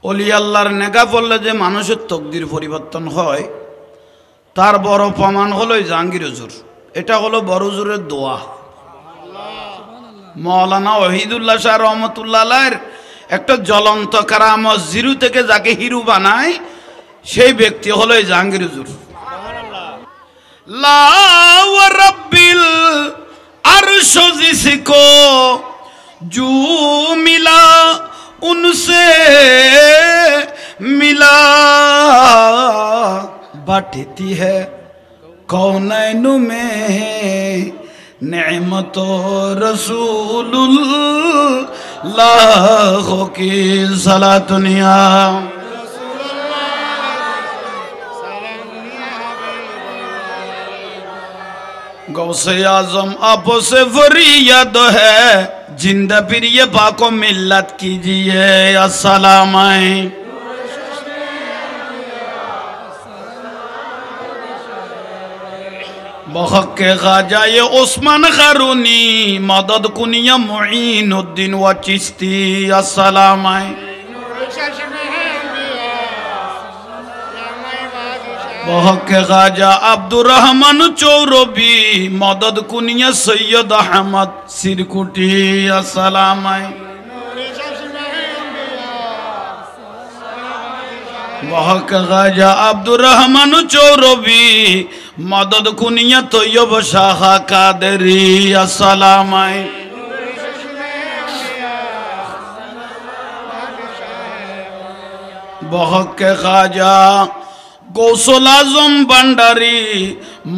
ওলি আল্লাহর নেগা পড়লে যে মানুষের তকদির পরিবর্তন হয় তার বড় প্রমাণ হলো জাহাঙ্গীর হুজুর। এটা হলো বড় হুজুরের দোয়া। মাওলানা ওয়াহিদুল্লাহ শাহ রহমতুল্লাহ আলাইহির একটা জ্বলন্ত কারামত, জিরো থেকে যাকে হিরো বানায় সেই ব্যক্তি হলো জাহাঙ্গীর হুজুর। লা ওয়া রাব্বিল আরশ জিসকো জু মিলা उनसे मिला बांटती है कौनैन में नेमत रसूलुल्लाह की सलातुनिया। गौसे आजम आप से फरियाद है, जिंदा फिर ये पाको मिल्लत कीजिए अस्सलाम। बहक के ख्वाजा ये उस्मान खरूनी मदद कुनिया मुईनुद्दीन व चिश्ती अस्सलाम। बहक के ख्वाजा अब्दुर रहमान चौरबी मदद कुनिया सैयद अहमद सिरकुटी अस्सलाम। बहक के ख्वाजा अब्दुर रहमान चौरबी मदद कुनिया तैयब शाह कादरी अस्सलाम। बहक के ख्वाजा गौसुल आजम भंडारी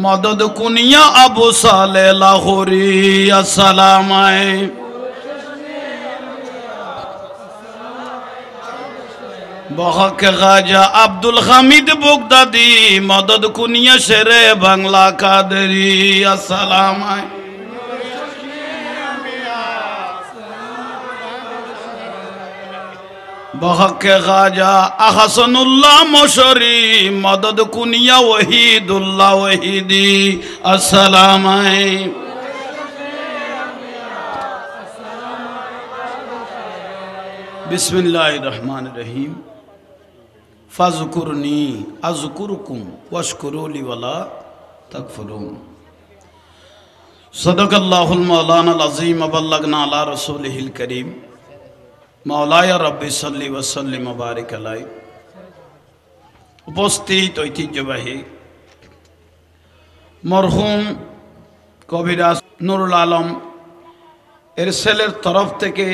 मदद कुनिया अबू साले लाहौरी अस्सलाम। बहक के ख्वाजा अब्दुल हामिद बगदादी मदद कुनिया शेरे बांग्ला कादरी अस्सलाम। बहक के ख्वाजा अहसनुल्लाह मशरी मदद कुनिया वहीदुल्लाह वहीदी अस्सलाम। बिस्मिल्लाहिर रहमानिर रहीम। फ़ज़कुरनी अज़कुरुकुम वश्कुरूली वला तकफुरून। सदक़ल्लाहुल मौलानाल अज़ीम व बल्लगना अला रसूलिहिल करीम। मौलाया रब्बि सल्लि व सल्लिम व बारिक अलैहि। उपस्थित ঐতিহ্যবাহী মরহুম কবিরাজ নুরুল আলম এর ছেলের তরফ থেকে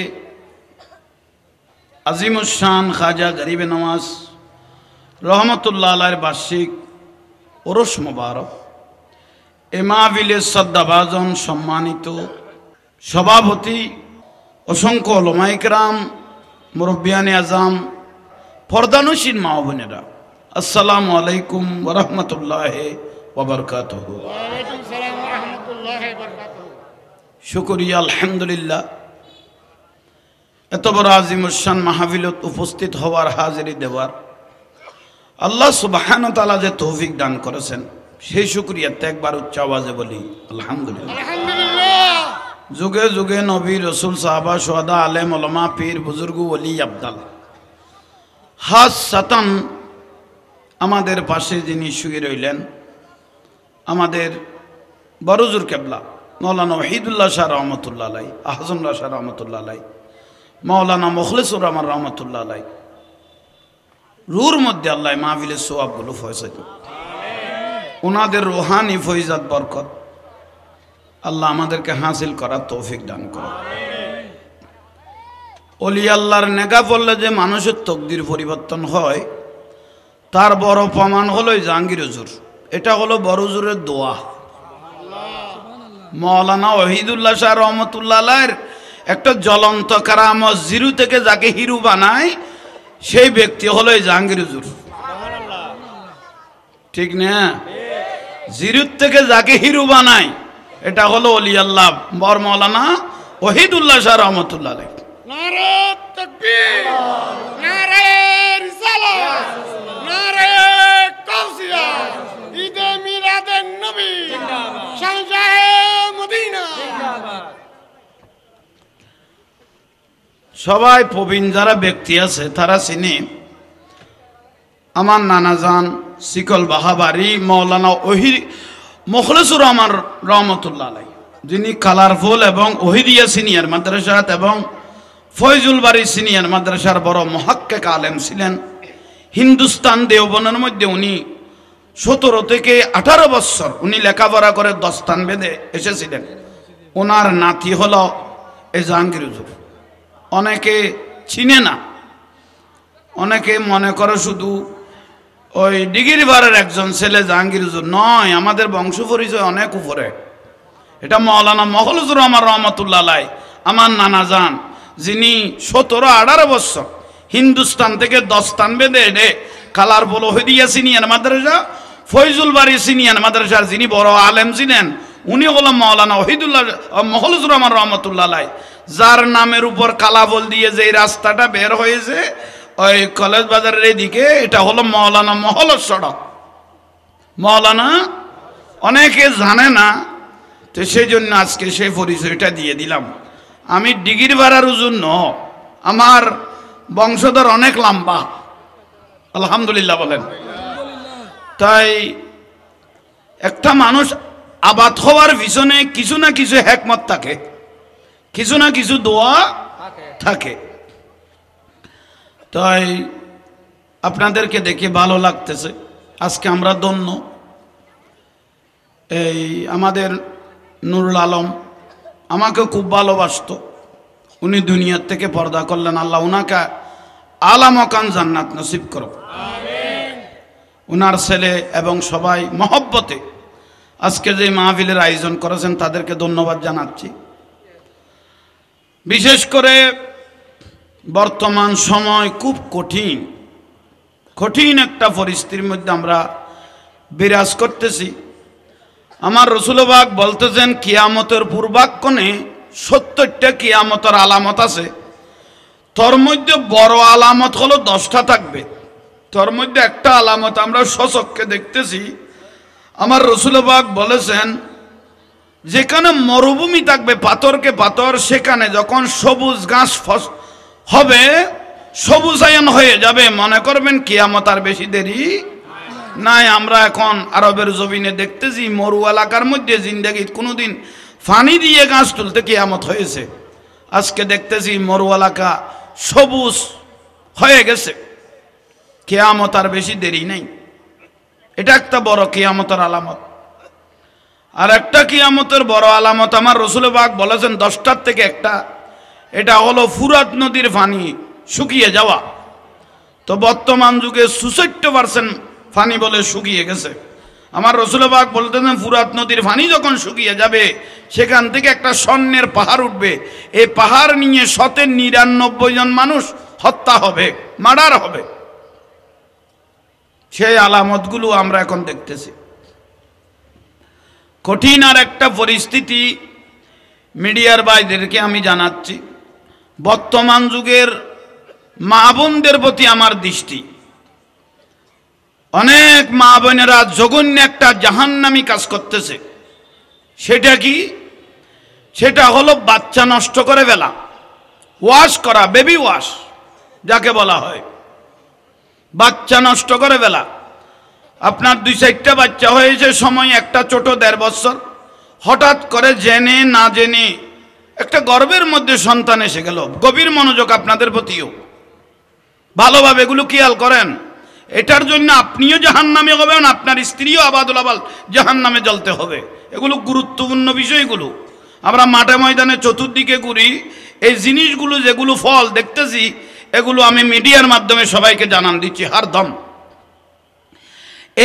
আজিমুশান খাজা গরিবে নওয়াজ রহমতুল্লাহ আলাইহির বার্ষিক ওরস মোবারক এ মাহফিলের শ্রদ্ধাভাজন সম্মানিত সভাপতি, অসংখ্য উলামা ইকরাম, মুরব্বিয়ানে আজম, পর্দানশীন মা বোনেরা, আসসালামু আলাইকুম ওয়া রাহমাতুল্লাহি ওয়া বারাকাতুহু। ওয়া আলাইকুম সালাম ওয়া রাহমাতুল্লাহি ওয়া বারাকাতুহু। শুকরিয়া, আলহামদুলিল্লাহ। এত বড় আজিমুশান মাহফিলত উপস্থিত হওয়ার, হাজিরি দেওয়ার আল্লাহ সুবহানাহু ওয়া তাআলা যে তৌফিক দান করেছেন সেই শুকরিয়াতে একবার উচ্চ আওয়াজে বলি আলহামদুলিল্লাহ। আলহামদুলিল্লাহ। যুগে যুগে নবী রসুল সাহাবা শুহাদা আলেম ওলামা পীর বুজুর্গ ওলি আবদাল হাসাতান আমাদের পাশে যিনি শুয়ে রইলেন আমাদের বড়জুর কেবলা মাওলানা ওয়াহিদুল্লাহ শাহ রহমতুল্লাহ আলাইহি, আহসানুল্লাহ শাহ রহমতুল্লাহ আলাইহি, মাওলানা মুখলিসুর রহমান রহমতুল্লাহ আলাইহি রুর মধ্যে আল্লাহ মাহফিলের সওয়াবগুলো ফয়সাল ওনাদের রুহানি ফয়জাত বরকত আল্লাহ আমাদেরকে হাসিল করার তৌফিক দান করে। ওলি আল্লাহর নেগা পড়লে যে মানুষের তকদির পরিবর্তন হয় তার বড় প্রমাণ হলো জাহাঙ্গীর হুজুর। এটা হলো বড় হুজুরের দোয়া। মাওলানা ওয়াহিদুল্লাহ শাহ রহমতুল্লাহ আলাইহির একটা জ্বলন্ত কারামত, জিরো থেকে যাকে হিরো বানায় সেই ব্যক্তি হলো জাহাঙ্গীর হুজুর। ঠিক না? জিরো থেকে যাকে হিরো বানায় এটা হলো ওলি আল্লাহ বর মাওলানা ওয়াহিদুল্লাহ শাহ রহমতুল্লাহ আলাইহি। নারে তাকবীর, নারে রিসালাত, নারে কাউসিয়া, ঈদে মিলাদুন নবী জিন্দাবাদ, শাহজাহে মদিনা জিন্দাবাদ। সবাই প্রবীণ যারা ব্যক্তি আছে তারা চিনে আমার নানাজান শিকল বাহাবারি মৌলানা মুখলেসুর রহমান রহমতুল্লাহ আলাই, যিনি কালারফুল এবং ওহিদিয়া সিনিয়র মাদ্রাসাত এবং ফয়জুল বাড়ি সিনিয়র মাদ্রাসার বড় মুহাক্কিক আলেম ছিলেন। হিন্দুস্তান দেওবনের মধ্যে উনি 17 থেকে 18 বছর উনি লেখাপড়া করে দস্তান বেঁধে এসেছিলেন। ওনার নাতি হলো এই জাহাঙ্গীর হুজুর। অনেকে চিনে না, অনেকে মনে করে শুধু ওই ডিগিরিবাড়ের একজন ছেলে জাহাঙ্গীর হুজুর। নয়, আমাদের বংশ পরিচয় অনেক উপরে। এটা মৌলানা মুখলেসুর রহমান রহমতুল্লাহ আলাই, আমার নানা যান, যিনি 17-18 বছর হিন্দুস্তান থেকে দস্তান বেঁধে এনে কালারফুল ওহিদিয়া সিনিয়র মাদ্রাসা ফয়জুল বাড়ি সিনিয়র মাদ্রাসার যিনি বড় আলেম ছিলেন, উনি হলেন মৌলানা মুখলেসুর রহমান রহমতুল্লাহ আলাই, যার নামের উপর কালাফল দিয়ে যে রাস্তাটা বের হয়েছে ওই কলেজ বাজারের এদিকে, এটা হলো মৌলানা মহলের সড়ক। মৌলানা অনেকে জানে না, তো সেই জন্য আজকে সেই পরিচয়টা দিয়ে দিলাম। আমি ডিগির ভাড়ার জন্য আমার বংশধর অনেক লম্বা, আলহামদুলিল্লাহ বলেন। তাই একটা মানুষ আবাদ হওয়ার পিছনে কিছু না কিছু হিকমত থাকে, কিছু না কিছু দোয়া থাকে। তাই আপনাদেরকে দেখে ভালো লাগতেছে। আজকে আমরা ধন্য। এই আমাদের নুরুল আলম আমাকে খুব ভালোবাসত, উনি দুনিয়ার থেকে পর্দা করলেন। আল্লাহ উনাকে আলা মকান জান্নাত নসিব করো। উনার ছেলে এবং সবাই মহব্বতে আজকে যে মাহফিলের আয়োজন করেছেন তাদেরকে ধন্যবাদ জানাচ্ছি। বিশেষ করে বর্তমান সময় খুব কঠিন একটা পরিস্থিতির মধ্যে আমরা বিরাজ করতেছি। আমার রসুল পাক বলতেছেন কিয়ামতের পূর্বাক্ষণে 70টা কিয়ামতের আলামত আছে, তোর মধ্যে বড় আলামত হলো 10টা থাকবে। তোর মধ্যে একটা আলামত আমরা স্বচক্ষে দেখতেছি। আমার রসুল পাক বলেছেন যেখানে মরুভূমি থাকবে পাথরকে পাথর, সেখানে যখন সবুজ ঘাস হবে, সবুজায়ন হয়ে যাবে, মনে করবেন কিয়ামত আর বেশি দেরি নাই। আমরা এখন আরবের জমিনে দেখতেছি মরু এলাকার মধ্যে জিন্দেগির কোনোদিন পানি দিয়ে গাছ তুলতে কিয়ামত হয়েছে। আজকে দেখতেছি মরু এলাকা সবুজ হয়ে গেছে, কিয়ামত আর বেশি দেরি নেই। এটা একটা বড় কিয়ামতের আলামত। আর একটা কিয়ামতের বড় আলামত আমার রসুল পাক বলেছেন 10টার থেকে একটা, এটা হলো ফুরাত নদীর পানি শুকিয়ে যাওয়া। তো বর্তমান যুগে 66% পানি বলে শুকিয়ে গেছে। আমার রসুল পাক বলতেছেন ফুরাত নদীর পানি যখন শুকিয়ে যাবে, সেখান থেকে একটা স্বর্ণের পাহাড় উঠবে। এই পাহাড় নিয়ে 99 জন মানুষ হত্যা হবে, মার্ডার হবে। সেই আলামতগুলো আমরা এখন দেখতেছি। কঠিন আর একটা পরিস্থিতি মিডিয়ার ভাইদেরকে আমি জানাচ্ছি, বর্তমান যুগের মা বোনদের প্রতি আমার দৃষ্টি। অনেক মা বোনেরা জঘন্য একটা জাহান্নামী কাজ করতেছে। সেটা কি? সেটা হলো বাচ্চা নষ্ট করে ফেলা, ওয়াশ করা, বেবি ওয়াশ যাকে বলা হয়, বাচ্চা নষ্ট করে ফেলা। আপনার 2-4টা বাচ্চা হয়েছে, সময় একটা ছোট 1.5 বছর, হঠাৎ করে জেনে না জেনে একটা গর্ভের মধ্যে সন্তান এসে গেল। গভীর মনোযোগ আপনাদের প্রতিও, ভালোভাবে এগুলো খেয়াল করেন। এটার জন্য আপনিও জাহান্নামে হবেন, আপনার স্ত্রীও আবাদুল আবাল জাহান্নামে জ্বলতে হবে। এগুলো গুরুত্বপূর্ণ বিষয়গুলো। আমরা মাঠে ময়দানে চতুর্দিকে ঘুরি, এই জিনিসগুলো যেগুলো ফল দেখতেছি, এগুলো আমি মিডিয়ার মাধ্যমে সবাইকে জানান দিচ্ছি হারদম।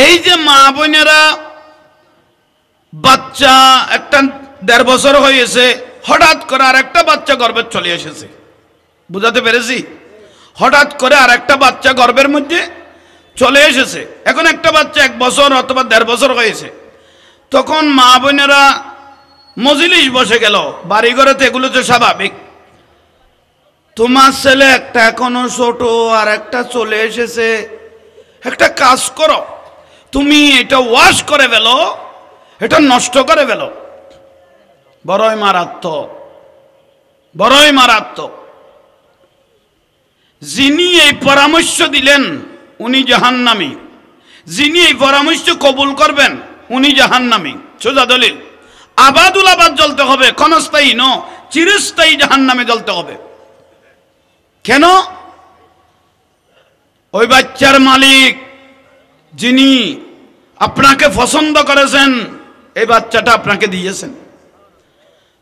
এই যে মা বোনেরা বাচ্চা একটা 1.5 বছর হয়েছে, হঠাৎ করে আর একটা বাচ্চা গর্ভে চলে এসেছে, বুঝাতে পেরেছি? হঠাৎ করে আর একটা বাচ্চা গর্ভের মধ্যে চলে এসেছে। এখন একটা বাচ্চা 1 বছর অথবা 1.5 বছর হয়েছে, তখন মা বোনেরা মজলিস বসে গেল। বাড়িঘরে তো এগুলো তো স্বাভাবিক। তোমার ছেলে একটা এখনো ছোট, আর একটা চলে এসেছে, একটা কাজ করো, তুমি এটা ওয়াশ করে ফেলো, এটা নষ্ট করে ফেলো। বড়ই মারাত্মক, বড়ই মারাত্মক। যিনি এই পরামর্শ দিলেন উনি জাহান্নামী, যিনি এই পরামর্শ কবুল করবেন উনি জাহান্নামী। সোজা দলিল। আবাদুল আবাদ জ্বলতে হবে, ক্ষণস্থায়ী ন, চিরস্থায়ী জাহান্নামে জ্বলতে হবে। কেন? ওই বাচ্চার মালিক যিনি আপনাকে পছন্দ করেছেন, এই বাচ্চাটা আপনাকে দিয়েছেন।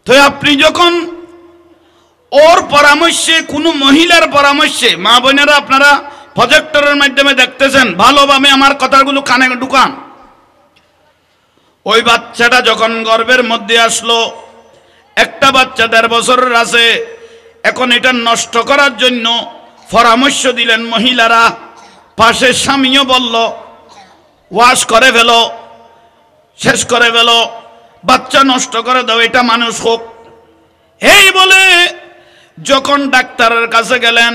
তো আপনি যখন ওর পরামর্শে, কোনো মহিলার পরামর্শে, মা বোনেরা আপনারা প্রজেক্টরের মাধ্যমে দেখতেছেন, ভালোভাবে আমার কথাগুলো কানে ঢুকান। ওই বাচ্চাটা যখন গর্ভের মধ্যে আসলো, একটা বাচ্চা 1.5 বছরের আছে, এখন এটা নষ্ট করার জন্য পরামর্শ দিলেন মহিলারা। পাশে স্বামীও বলল ওয়াশ করে ফেলো, শেষ করে ফেলো, বাচ্চা নষ্ট করে দাও, এটা মানুষ হোক। এই বলে যখন ডাক্তারের কাছে গেলেন,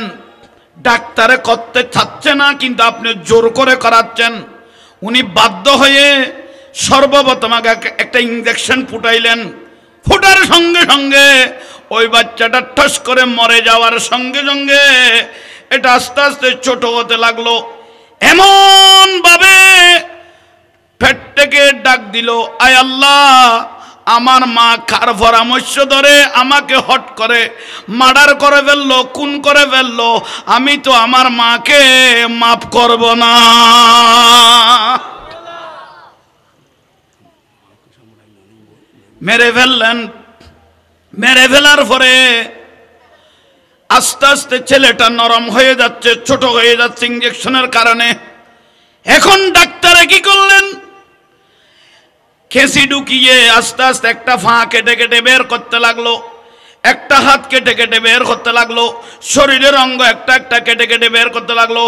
ডাক্তারে করতে চাচ্ছে না, কিন্তু আপনি জোর করে করাচ্ছেন। উনি বাধ্য হয়ে সর্বপ্রথম আগে একটা ইঞ্জেকশন ফুটাইলেন। ফুটার সঙ্গে সঙ্গে ওই বাচ্চাটা ঠস করে মরে যাওয়ার সঙ্গে সঙ্গে এটা আস্তে আস্তে ছোট হতে লাগলো। এমন ভাবে পেট থেকে ডাক দিল, আয় আল্লাহ, আমার মা কার পরামর্শ ধরে আমাকে হট করে মার্ডার করে ফেললো, খুন করে ফেললো, আমি তো আমার মাকে মাফ করব না। মেরে ফেললেন। মেরে ফেলার পরে আস্তে আস্তে ছেলেটা নরম হয়ে যাচ্ছে, ছোট হয়ে যাচ্ছে ইঞ্জেকশনের কারণে। এখন ডাক্তারে কি করলেন? খেসি ঢুকিয়ে আস্তে আস্তে একটা ফা কেটে কেটে বের করতে লাগলো, একটা হাত কেটে কেটে বের করতে লাগলো, শরীরের অঙ্গ একটা একটা কেটে কেটে বের করতে লাগলো।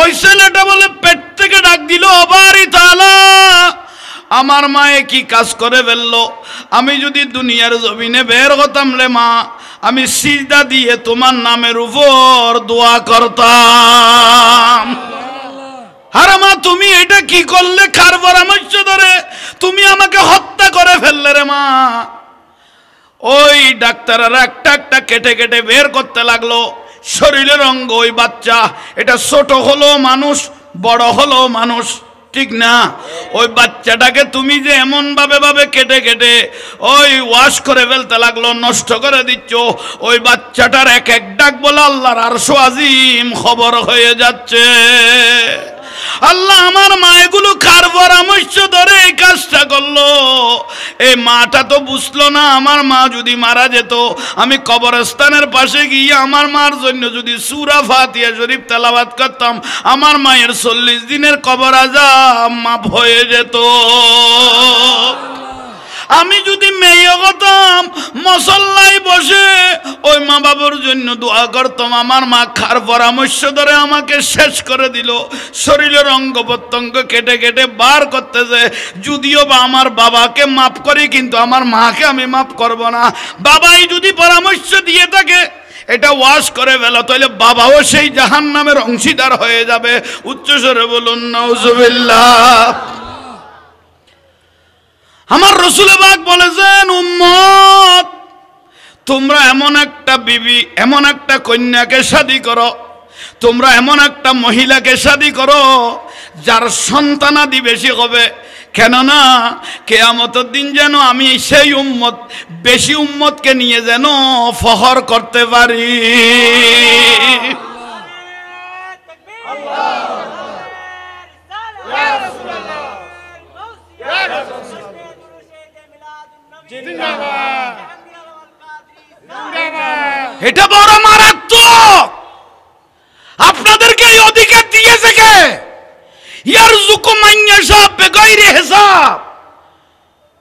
ওই ছেলেটা বলে পেট থেকে ডাক দিল, বাড়ি তালা, আমার মায়ে কি কাজ করে ফেললো। আমি যদি দুনিয়ার জমিনে বের হতাম রে মা, আমি সিজদা দিয়ে তোমার নামের উপর দোয়া করতাম। আরে মা, তুমি এটা কি করলে? কার পরামর্শ ধরে তুমি আমাকে হত্যা করে ফেললে রে মা? ওই ডাক্তাররা একটা একটা কেটে কেটে বের করতে লাগলো শরীরের অঙ্গ। ওই বাচ্চা, এটা ছোট হলো মানুষ, বড় হলো মানুষ, ঠিক না? ওই বাচ্চাটাকে তুমি যে এমন ভাবে কেটে কেটে ওই ওয়াশ করে ফেলতে লাগলো, নষ্ট করে দিচ্ছ, ওই বাচ্চাটার এক এক ডাক বলে আল্লাহর আরশ আজিম খবর হয়ে যাচ্ছে। আল্লাহ, আমার মা এগুলো কার পরামর্শ ধরে এই কাজটা করলো? এই মাটা তো বুঝলো না, আমার মা যদি মারা যেত, আমি কবরস্থানের পাশে গিয়ে আমার মার জন্য যদি সূরা ফাতিহা শরীফ তেলাওয়াত করতাম, আমার মায়ের 40 দিনের কবর আযাব মাফ হয়ে যেত। আমি যদি মেয়ে হতাম, মসল্লায় বসে ওই মা বাবার জন্য দোয়া করতাম, আমার মা কার পরামর্শ ধরে আমাকে শেষ করে দিল, শরীরের অঙ্গ প্রত্যঙ্গ কেটে কেটে বার করতেছে। যদিও বা আমার বাবাকে মাফ করি, কিন্তু আমার মাকে আমি মাফ করব না। বাবাই যদি পরামর্শ দিয়ে থাকে এটা ওয়াশ করে ফেলো, তাহলে বাবাও সেই জাহান্নামের অংশীদার হয়ে যাবে। উচ্চস্বরে বলুন নাউজুবিল্লাহ। আমার রাসূল পাক বলেছেন, উম্মত, তোমরা এমন একটা বিবি, এমন একটা কন্যাকে শাদী করো, তোমরা এমন একটা মহিলাকে শাদী করো যার সন্তানাদি বেশি হবে। কেননা কিয়ামতের দিন যেন আমি সেই উম্মত, বেশি উম্মতকে নিয়ে যেন ফখর করতে পারি। এটা বড় মারাত্মক। আপনাদেরকে এই অধিকার দিয়েছে কে? ইয়ারযুকু মান ইয়াশা বিগাইরি হিসাব।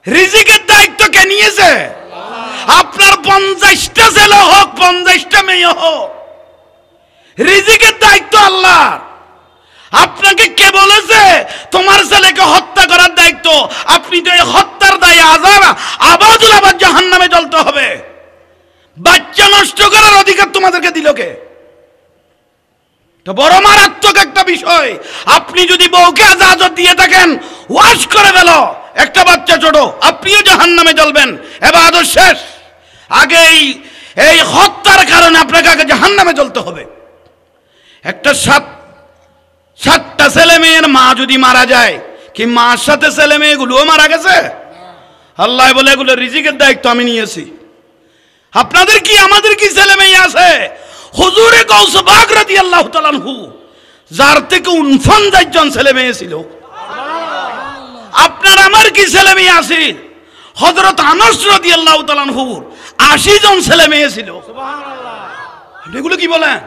রিজিকের দায়িত্ব কে নিয়েছে? আপনার 50টা ছেলে হোক, 50টা মেয়ে হোক, রিজিকের দায়িত্ব আল্লাহর। আপনাকে কে বলেছে তোমার ছেলেকে হত্যা করার দায়িত্ব? আপনি তো এই হত্যার দায়ে আবাদুল আবাদ জাহান্নামে জ্বলতে হবে। বাচ্চা নষ্ট করার অধিকার তোমাদেরকে দিল কে? বড় মারাত্মক একটা বিষয়। আপনি যদি বউকে আজাজত দিয়ে থাকেন, ওয়াশ করে ফেলো, একটা বাচ্চা ছোট, আপনিও জাহান্নামে জ্বলবেন। ইবাদত শেষ। আগেই এই হত্যার কারণে আপনাকে আগে জাহান্নামে জ্বলতে হবে। একটা সাপ 7টা ছেলে মেয়ের মা যদি মারা যায়, কি মার সাথে ছেলে মেয়েগুলোও মারা গেছে? আল্লাহ বলে এগুলো রিজিকের দায়িত্ব আমি নিয়েছি। আপনাদের কি আমাদের কি ছেলে মেয়ে আছে? হুজুরে গাউস বাগ রাদিয়াল্লাহু তাআলা আনহু, যার থেকে 49 জন ছেলে মেয়ে ছিল। আপনার আমার কি ছেলে মেয়ে আছে? হযরত আনাস রাদিয়াল্লাহু তাআলা আনহুর 80 জন ছেলে মেয়ে ছিল। সুবহানাল্লাহ। এগুলো কি বলেন?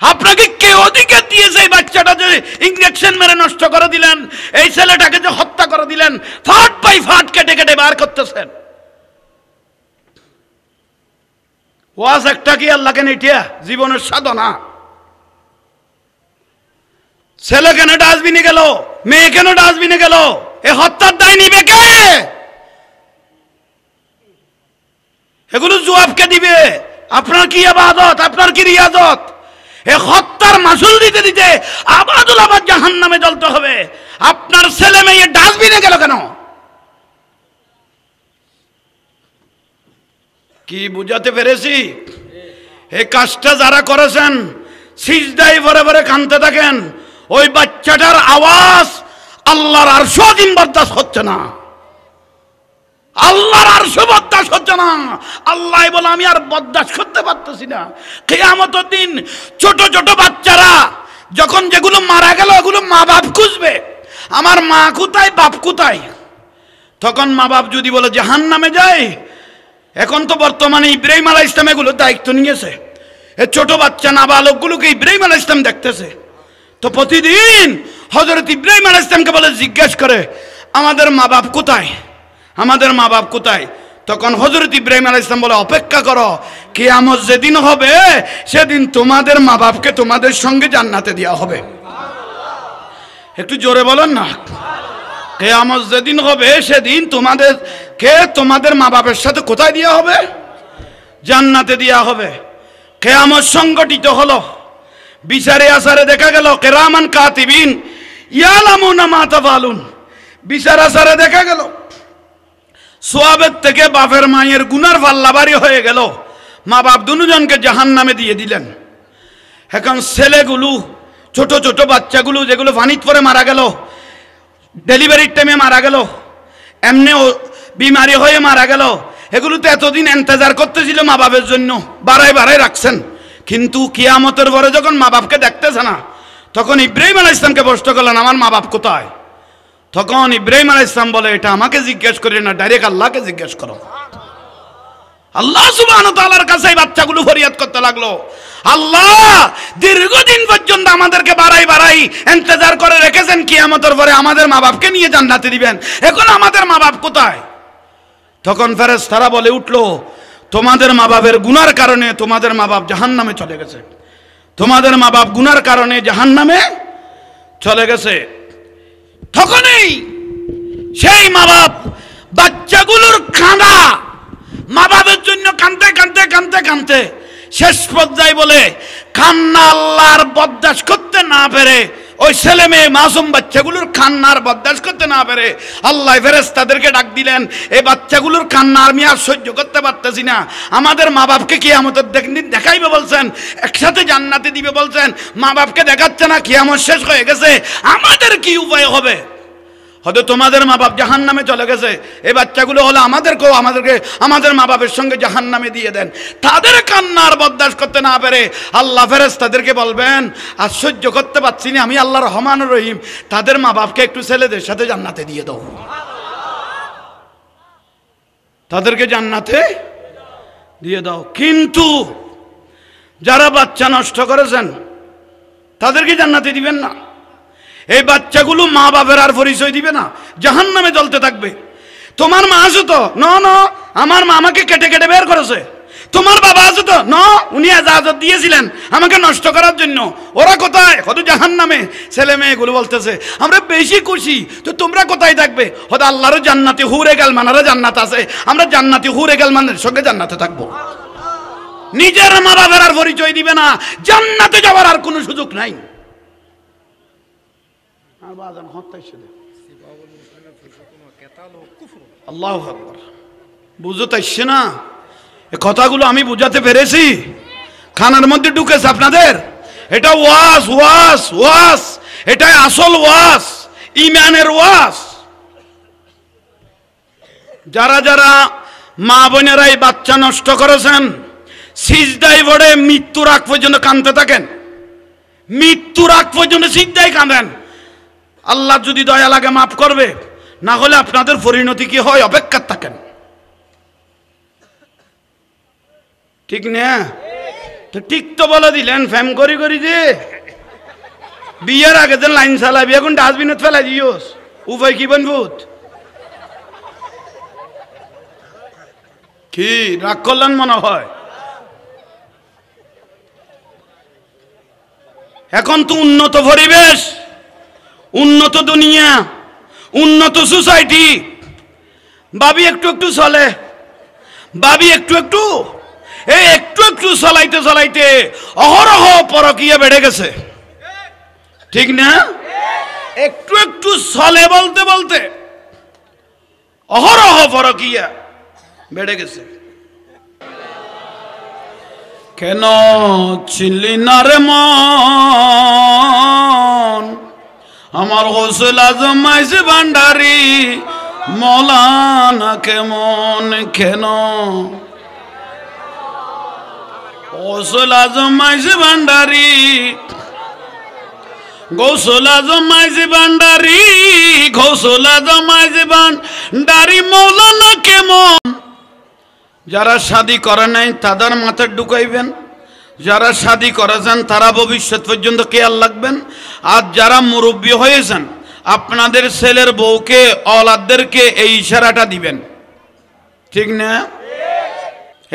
আপনাকে কে অধিকার দিয়েছে এই বাচ্চাটা যে ইনজেকশন মেরে নষ্ট করে দিলেন, এই ছেলেটাকে যে হত্যা করে দিলেন, ফাট বাই ফাট কেটে কেটে বার করতেছেন? ওয়াজ একটা কি আল্লাহকে নেটিয়া জীবনের সাধনা? ছেলে কেন ডাস্টবিনে গেল, মেয়ে কেন ডাস্টবিনে গেল, এ হত্যার দায় নিবে কে? এগুলো জবাবকে দিবে। আপনার কি ইবাদত, আপনার কি রিয়াজত? এ হত্যার মাসুল দিতে দিতে আবাদুল আবাদ জাহান্নামে জ্বলতে হবে। আপনার ছেলে মেয়ে ডাস্টবিনে গেল কেন? কি বুঝাতে পেরেছি? এই কাজটা যারা করেছেন সিজদায় ভরে ভরে কাঁদতে থাকেন, ওই বাচ্চাটার আওয়াজ আল্লাহর আরশও দিন বরদাস্ত হচ্ছে না, আল্লাহর আরশও বরদাস্ত হচ্ছে না। আল্লাহ বলে আমি আর বরদাস্ত করতে পারতেছি না। কিয়ামতের দিন ছোট ছোট বাচ্চারা যখন যেগুলো মারা গেল ওগুলো মা বাপ খুঁজবে, আমার মা কোথায়, বাপ কোথায়? তখন মা বাপ যদি বলে জাহান্নামে যায়, এখন তো বর্তমানে ইব্রাহিম আলাইহিস সালাম এগুলোর দায়িত্ব নিয়েছে, এই ছোট বাচ্চা নাবালকগুলোকে ইব্রাহিম আলাইহিস সালাম দেখতেছে। তো প্রতিদিন হযরত ইব্রাহিম আলাইহিস সালামকে বলে, জিজ্ঞেস করে আমাদের মা বাপ কোথায়, আমাদের মা বাপ কোথায়? তখন হযরত ইব্রাহিম আলাইহিস সালাম বলে, অপেক্ষা করো, কিয়ামত যেদিন হবে সেদিন তোমাদের মা বাপকে তোমাদের সঙ্গে জান্নাতে দেওয়া হবে। একটু জোরে বলেন না। কিয়ামত যেদিন হবে সেদিন তোমাদের মা বাপের সাথে কোথায় দেওয়া হবে? জান্নাতে দেওয়া হবে। কিয়ামত সংগঠিত হলো, বিচারে আসারে দেখা গেল কিরামান কাতিবিন ইয়ালামুনা মা তাফআলুন। বিচার আসারে দেখা গেল সোয়াবের থেকে বাপের মায়ের গুনার পাল্লা ভারী হয়ে গেল, মা বাপ দুজনকে জাহান্নামে দিয়ে দিলেন। এখন ছেলেগুলো, ছোট ছোট বাচ্চাগুলো যেগুলো পানিত পরে মারা গেল, ডেলিভারির টাইমে মারা গেল, এমনিও বিমারি হয়ে মারা গেল, এগুলো তো এতদিন ইন্তজার করতেছিল মা বাপের জন্য, বাড়ায় বাড়ায় রাখছেন। কিন্তু কিয়ামতের পরে যখন মা বাপকে দেখতেছে না, তখন ইব্রাহিম আলাইহিস সালামকে প্রশ্ন করলেন, আমার মা বাপ কোথায়? তখন ইব্রাহিম আলাইহিস সালাম বলে, এটা আমাকে জিজ্ঞেস করি না, ডাইরেক্ট আল্লাহকে জিজ্ঞেস করো। আল্লাহ সুবহানাহু ওয়া তাআলার কাছে এই বাচ্চাগুলো ফরিয়াদ করতে লাগলো, আল্লাহ দীর্ঘদিন পর্যন্ত আমাদেরকে বাড়াই বাড়াই ইন্তজার করে রেখেছেন, কিয়ামতের পরে আমাদের মা বাপকে নিয়ে জান্নাতে দিবেন, এখন আমাদের মা বাপ কোথায়? তখন ফেরেশতারা বলে উঠলো, তোমাদের মা বাপের গুনার কারণে তোমাদের মা বাপ জাহান্নামে চলে গেছে, তোমাদের মা বাপ গুনার কারণে জাহান্নামে চলে গেছে। তখনই সেই মা বাপ বাচ্চাগুলোর কাঁদা, মা বাপের জন্য কাঁদতে কাঁদতে কাঁদতে কাঁদতে শেষ পর্যায়ে বলে কান্না আল্লাহর বরদাস্ত করতে না পেরে, ওই ছেলে মেয়ে মাসুম বাচ্চাগুলোর কান্নার বরদাস্ত করতে না পেরে আল্লাহ ফেরেশতাদেরকে ডাক দিলেন, এই বাচ্চাগুলোর কান্না আমি আর সহ্য করতে পারতেছি না, আমাদের মা বাপকে কিয়ামতের দিন দেখাইবে বলছেন, একসাথে জান্নাতে দিবে বলছেন, মা বাপকে দেখাচ্ছে না, কিয়ামত শেষ হয়ে গেছে, আমাদের কি উপায় হবে? হয়তো তোমাদের মা বাপ জাহান্নামে চলে গেছে, এই বাচ্চাগুলো হলো আমাদেরকে আমাদের মা বাপের সঙ্গে জাহান্নামে দিয়ে দেন। তাদের কান্নার বরদাস্ত করতে না পেরে আল্লাহ ফেরেশতাদেরকে বলবেন, আর সহ্য করতে পারছি না, আমি আল্লাহ রহমান রহিম, তাদের মা বাপকে একটু ছেলেদের সাথে জান্নাতে দিয়ে দাও, তাদেরকে জান্নাতে দিয়ে দাও। কিন্তু যারা বাচ্চা নষ্ট করেছেন তাদেরকে জান্নাতে দিবেন না। এই বাচ্চাগুলো মা বাপের আর পরিচয় দিবে না, জাহান্নামে জ্বলতে থাকবে। তোমার মা আছে তো? না, আমার মা আমাকে কেটে কেটে বের করেছে। তোমার বাবা আছে তো? না, উনি ইজাজত দিয়েছিলেন আমাকে নষ্ট করার জন্য। ওরা কোথায়? কত জাহান্নামে। ছেলে মেয়েগুলো বলতেছে আমরা বেশি খুশি, তো তোমরা কোথায় থাকবে? হয়তো আল্লাহর জান্নাতে হুরে গালমানারা জান্নাত আছে, আমরা জান্নাতে হুরে গালমানের সঙ্গে জান্নাতে থাকবো। নিজের মা বাবার আর পরিচয় দিবে না, জান্নাতে যাওয়ার আর কোনো সুযোগ নাই। আল্লাহু আকবার। বুঝতে আসছে না? এই কথাগুলো আমি বুঝাতে পেরেছি? খানার মধ্যে ঢুকেছে আপনাদের? এটা ওয়াজ ওয়াজ ওয়াজ, এটাই আসল ওয়াজ, ইমানের ওয়াজ। যারা যারা মা বোনেরাই বাচ্চা নষ্ট করেছেন, সিজদায় পড়ে মৃত্যুর আগ পর্যন্ত কাঁদতে থাকেন, মৃত্যুর আগ পর্যন্ত সিজদায় কাঁদেন। আল্লাহ যদি দয়া লাগে মাফ করবে, না হলে আপনাদের পরিণতি কি হয় অপেক্ষা থাকেন। ঠিক না? তো ঠিক তো বলে দিলেন, ফ্যাম করি করি যে বিয়ের আগে যে লাইন চালাবি, এখন ডাস্টবিনত ফেলাই দিওস, উপায় কি বনভূত? কি রাগ করলেন মনে হয়? এখন তো উন্নত পরিবেশ, উন্নত দুনিয়া, উন্নত সোসাইটি, ভাবি একটু একটু চলে, ভাবি একটু একটু, এই একটু একটু চলাইতে চলাইতে অহরহ পরকীয়া বেড়ে গেছে। ঠিক না? একটু একটু চলে বলতে বলতে অহরহ পরকীয়া বেড়ে গেছে। কেন চিনলি না রে মন, আমার গৌসুল আজম মাইজি ভান্ডারি মৌলানা কেমন? কেন গৌসুল আজম মাইজি ভান্ডারি, গৌসুল আজম মাইজি ভান্ডারি, গৌসুল আজম মাইজি ভান্ডারি মৌলানা কেমন? যারা শাদী করে নাই তাদের মাথায় ঢুকাইবেন, যারা শাদী করেছেন তারা ভবিষ্যৎ পর্যন্ত খেয়াল রাখবেন। আর যারা মুরব্বী হয়েছেন আপনাদের ছেলের বউকে, অলাদদেরকে এই ইশারাটা দিবেন। ঠিক না?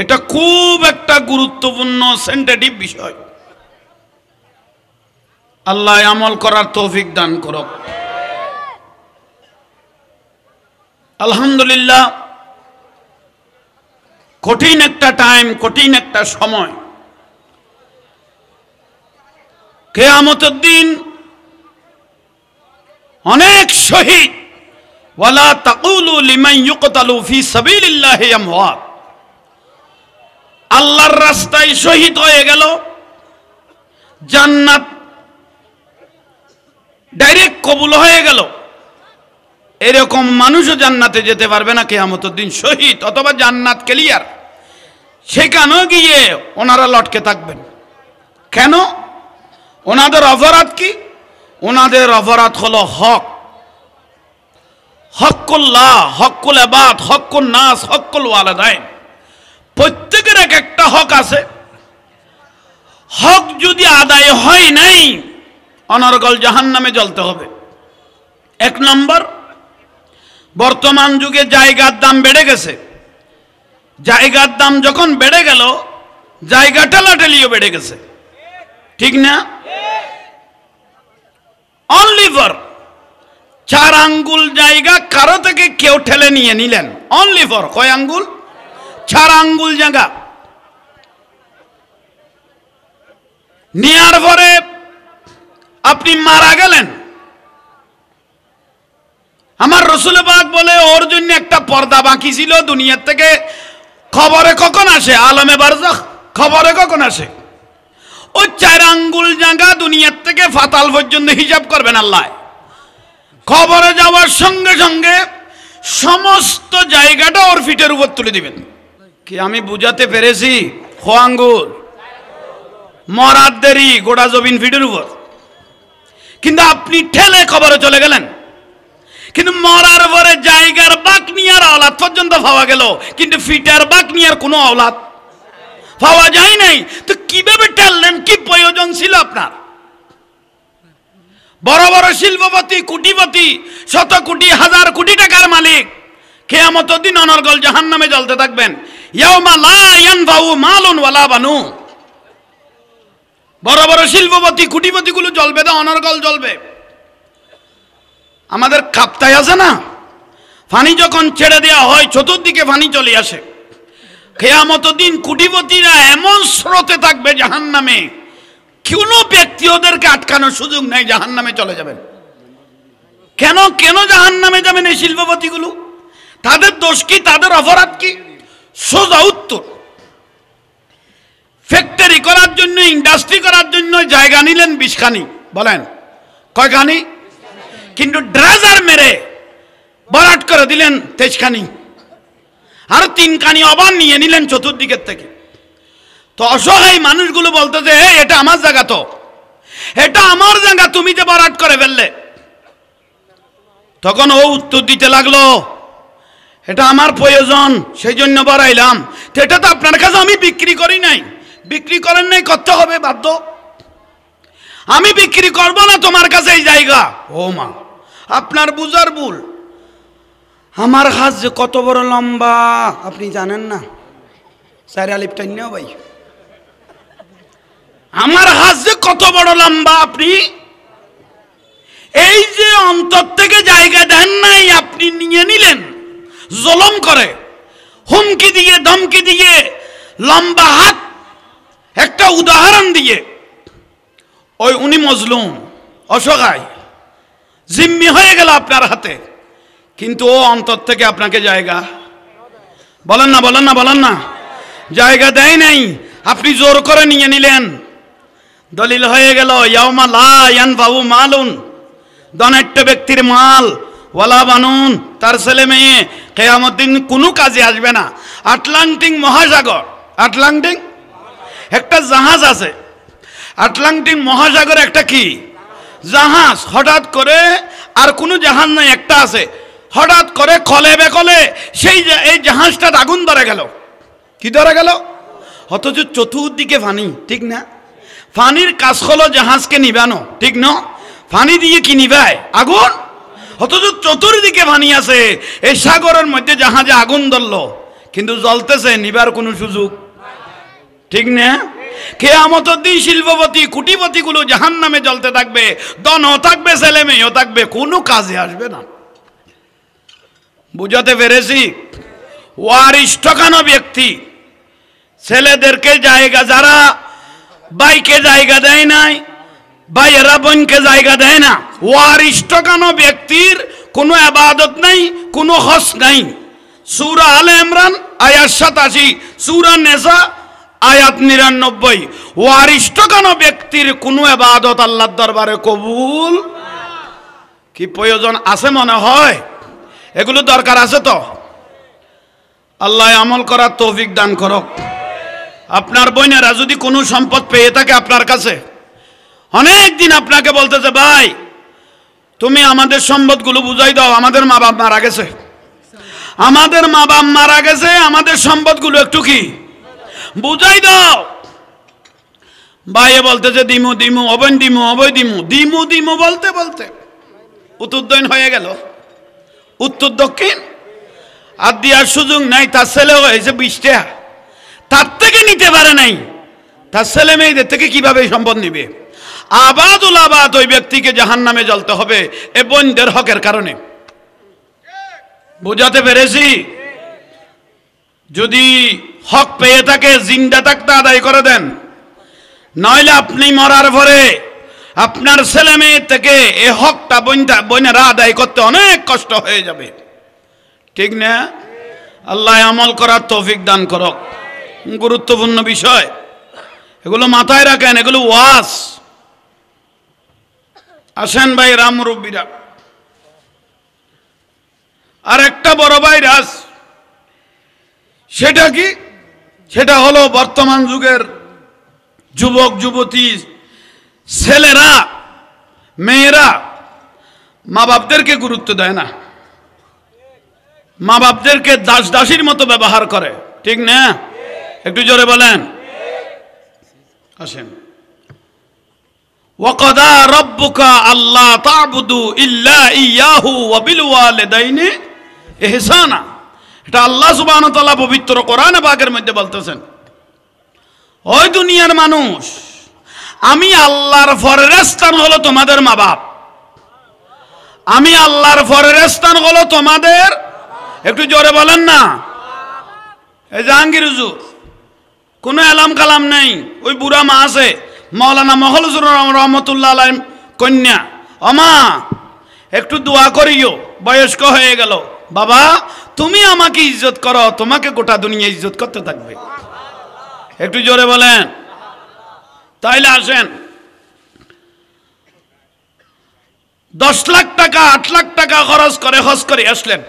এটা খুব একটা গুরুত্বপূর্ণ সেন্সিটিভ বিষয়। আল্লাহ আমল করার তৌফিক দান করুক। আলহামদুলিল্লাহ, কঠিন একটা টাইম, কঠিন একটা সময়। কিয়ামতের দিন অনেক শহীদ, ওয়ালা তাকুলু লিমান ইউকতালু ফি সাবিলিল্লাহি আমওয়াত, আল্লাহর রাস্তায় শহীদ হয়ে গেল, জান্নাত ডাইরেক্ট কবুল হয়ে গেল, এরকম মানুষও জান্নাতে যেতে পারবে না কিয়ামতের দিন। শহীদ অথবা জান্নাত ক্লিয়ার, সেখানেও গিয়ে ওনারা লটকে থাকবেন। কেন? ওনাদের অপরাধ কি? ওনাদের অপরাধ হলো হক, হক্কুল্লাহ, হক্কুল ইবাদ, হক্কুন নাস, হক্কুল ওয়ালিদাইন। প্রত্যেকের এক একটা হক আছে। হক যদি আদায় হয় নাই, অনর্গল জাহান্নামে জ্বলতে হবে। এক নম্বর, বর্তমান যুগে জায়গার দাম বেড়ে গেছে। জায়গার দাম যখন বেড়ে গেল, জায়গা ঠেলাঠেলিও বেড়ে গেছে। ঠিক না? অনলি ফর 4 আঙ্গুল জায়গা কারো থেকে কেউ ঠেলে নিয়ে নিলেন। অনলি ফর কয় আঙ্গুল? 4 আঙ্গুল জায়গা নেওয়ার পরে আপনি মারা গেলেন। আমার রাসূল পাক বলে ওর জন্য একটা পর্দা বাকি ছিল দুনিয়ার থেকে। খবরে কখন আসে? আলমে বারজাখ খবরে কখন আসে? ওই 4 আঙ্গুল জায়গা দুনিয়ার থেকে ফাতাল পর্যন্ত হিসাব করবেন আল্লাহ। খবরে যাওয়ার সঙ্গে সঙ্গে সমস্ত জায়গাটা ওর ফিটের উপর তুলে দিবেন। কি আমি বুঝাতে পেরেছি? ক আঙ্গুল মরার দেরি, গোটা জমিন ফিটের উপর। কিন্তু আপনি ঠেলে খবরে চলে গেলেন, কিন্তু মরার পরে জায়গার বাক নিয়ার আওলাদ পর্যন্ত পাওয়া গেল, কিন্তু ফিটার বাক নিয়ার কোনো আওলাদ পাওয়া যায় নাই। তো কিভাবে ঠেললেন? কি প্রয়োজন ছিল আপনার? বড় বড় শিল্পপতি, কোটিপতি, শত কোটি হাজার কোটি টাকার মালিক কিয়ামতের দিন অনর্গল জাহান্নামে জ্বলতে থাকবেন। ইয়াউমা লা ইয়ানফাউ মালুন ওয়ালা বানুন। বড় বড় শিল্পপতি, কোটিপতি গুলো জ্বলবে না, অনর্গল জ্বলবে। আমাদের কাপ্তায় আছে না, পানি যখন ছেড়ে দেওয়া হয় চতুর্দিকে পানি চলে আসে। কিয়ামতের দিন কোটিপতিরা এমন স্রোতে থাকবে জাহান্নামে, কোন ব্যক্তি ওদেরকে আটকানোর সুযোগ নাই, জাহান্নামে চলে যাবেন। কেন কেন জাহান্নামে যাবেন এই শিল্পপতিগুলো? তাদের দোষ কি? তাদের অপরাধ কি? সোজা উত্তর, ফ্যাক্টরি করার জন্য, ইন্ডাস্ট্রি করার জন্য জায়গা নিলেন 20 খানি, বলেন কয়খানি? কিন্তু ড্রেজার মেরে বরাট করে দিলেন 23 খানি, আর 3 খানি আবার নিয়ে নিলেন চতুর্দিকের থেকে। তো অসহায় মানুষগুলো বলতেছে, এটা আমার জায়গা, তো এটা আমার জায়গা, তুমি যে বরাট করে ফেললে। তখন ও উত্তর দিতে লাগলো, এটা আমার প্রয়োজন, সেই জন্য বাড়াইলাম। তো এটা তো আপনার কাছে আমি বিক্রি করি নাই। বিক্রি করেন নাই, করতে হবে বাধ্য। আমি বিক্রি করবো না তোমার কাছে এই জায়গা। ও মা, আপনার বুঝার ভুল। আমার হাত যে কত বড় লম্বা আপনি জানেন না? 4 আলিফ টাইন ভাই, আমার হাত যে কত বড় লম্বা আপনি এই যে অন্তর থেকে জায়গা দেন নাই, আপনি নিয়ে নিলেন জুলুম করে, হুমকি দিয়ে, ধমকি দিয়ে, লম্বা হাত একটা উদাহরণ দিয়ে। ওই উনি মজলুম, অসহায়, জিম্মি হয়ে গেল আপনার হাতে, কিন্তু ও অন্তর থেকে আপনাকে জায়গা, বলেন না বলেন না বলেন না, জায়গা দেয় নাই, আপনি জোর করে নিয়ে নিলেন। দলিল হয়ে গেল ইয়াউমা লা ইয়ানফাউ মালুন, ধনাঢ্য ব্যক্তির মাল ওয়ালা বানুন, তার ছেলে মেয়ে কিয়ামত দিন কোনো কাজে আসবে না। আটলান্টিক মহাসাগর, আটলান্টিক একটা জাহাজ আছে, আটলান্টিক মহাসাগর একটা কি জাহাজ, হঠাৎ করে, আর কোনো জাহাজ নাই, একটা আছে, হঠাৎ করে কলে বেকলে সেই এই জাহাজটা আগুন ধরে গেল। কি ধরে গেল? অথচ চতুর্দিকে পানি, ঠিক না? পানির কাজ হলো জাহাজকে নিবানো, ঠিক না? পানি দিয়ে কি নিবায়? আগুন। অথচ চতুর্দিকে পানি আছে, এই সাগরের মধ্যে জাহাজে আগুন ধরলো, কিন্তু জ্বলতেছে, নিবার কোনো সুযোগ, ঠিক না? কিয়ামতের দিন শিল্পপতি কোটিপতি গুলো জাহান্নামে জ্বলতে থাকবে, ধনও থাকবে, ছেলে মেয়েও থাকবে, কোনো কাজে আসবে না। বুঝাতে পেরেছি? ওয়ারিশ ঠকানো ব্যক্তি, ছেলেদেরকে জায়গা, যারা ভাইকে জায়গা দেয় নাই, ভাইয়েরা বোনকে জায়গা দেয় না, ওয়ারিশ ঠকানো ব্যক্তির কোনো ইবাদত নাই, কোনো হজ নাই। সূরা আলে ইমরান আয়াত 87, সূরা নিসা আয়াত 99। ওয়ারিশ ঠকানো ব্যক্তির কোনো ইবাদত আল্লাহর দরবারে কবুল। কি প্রয়োজন আছে মনে হয়? এগুলো দরকার আছে তো? আল্লাহ আমল করার তৌফিক দান করুক। আপনার বোনেরা যদি কোনো সম্পদ পেয়ে থাকে আপনার কাছে, অনেক দিন আপনাকে বলতেছে, ভাই তুমি আমাদের সম্পদগুলো বুঝাই দাও, আমাদের মা বাপ মারা গেছে, আমাদের মা বাপ মারা গেছে, আমাদের সম্পদগুলো একটু কি বুঝাই দাও। ভাইয়ে বলতেছে দিমু দিমু, অবৈন দিমু, অবৈ দিমু, দিমু দিমু বলতে বলতে উত্তরদয়ন হয়ে গেল, উত্তর দক্ষিণ আর দেওয়ার সুযোগ নাই। তার ছেলে হয়েছে 20 টাকা, তার থেকে নিতে পারে নাই, তার ছেলে মেয়েদের থেকে কিভাবে সম্পদ নিবে? আবাদুল আবাদ ওই ব্যক্তিকে জাহান্নামে জ্বলতে হবে এ বোনদের হকের কারণে। বুঝাতে পেরেছি? যদি হক পেয়ে থাকে, জিন্দা থাকতে আদায় করে দেন, নইলে আপনি মরার পরে আপনার ছেলে মেয়ে থেকে এ হকটা বোনেরা আদায় করতে অনেক কষ্ট হয়ে যাবে, ঠিক না? আল্লাহ আমল করার তৌফিক দান করুক। গুরুত্বপূর্ণ বিষয়, এগুলো মাথায় রাখেন, এগুলো ওয়াজ। আসেন ভাই রামরুব্বিরা, আর একটা বড় ভাইরাস, সেটা কি? সেটা হলো বর্তমান যুগের যুবক যুবতী ছেলেরা, মেয়েরা মা বাপদেরকে গুরুত্ব দেয় না, মা বাপদেরকে দাস দাসীর মতো ব্যবহার করে, ঠিক না? একটু জোরে বলেন। আসেন, ওয়াকাদা রাব্বুকা আল্লা তা'বুদু ইল্লা ইয়াহু ওয়া বিল ওয়ালিদাইনি ইহসানা। এটা আল্লাহ সুবহানাহু ওয়া তাআলা পবিত্র কোরআনে পাকের মধ্যে বলতেছেন, ওই দুনিয়ার মানুষ, আমি আল্লাহর পরের স্থান হলো তোমাদের মা বাপ, আমি আল্লাহর পরের স্থান হলো তোমাদের, একটু জোরে বলেন না। এই জাহাঙ্গীর হুজুর কোনো এলাম কালাম নেই, ওই বুড়া মা আছে, মাওলানা মখলুসুর রহমতুল্লাহ আলাইহি কন্যা, অমা একটু দোয়া করিও, বয়স্ক হয়ে গেল, বাবা তুমি আমাকে ইজ্জত করো, তোমাকে গোটা দুনিয়া ইজ্জত করতে থাকবে। একটু জোরে বলেন। তাইলে আসেন 10 লাখ টাকা 8 লাখ টাকা খরচ করে হজ করে আসলেন,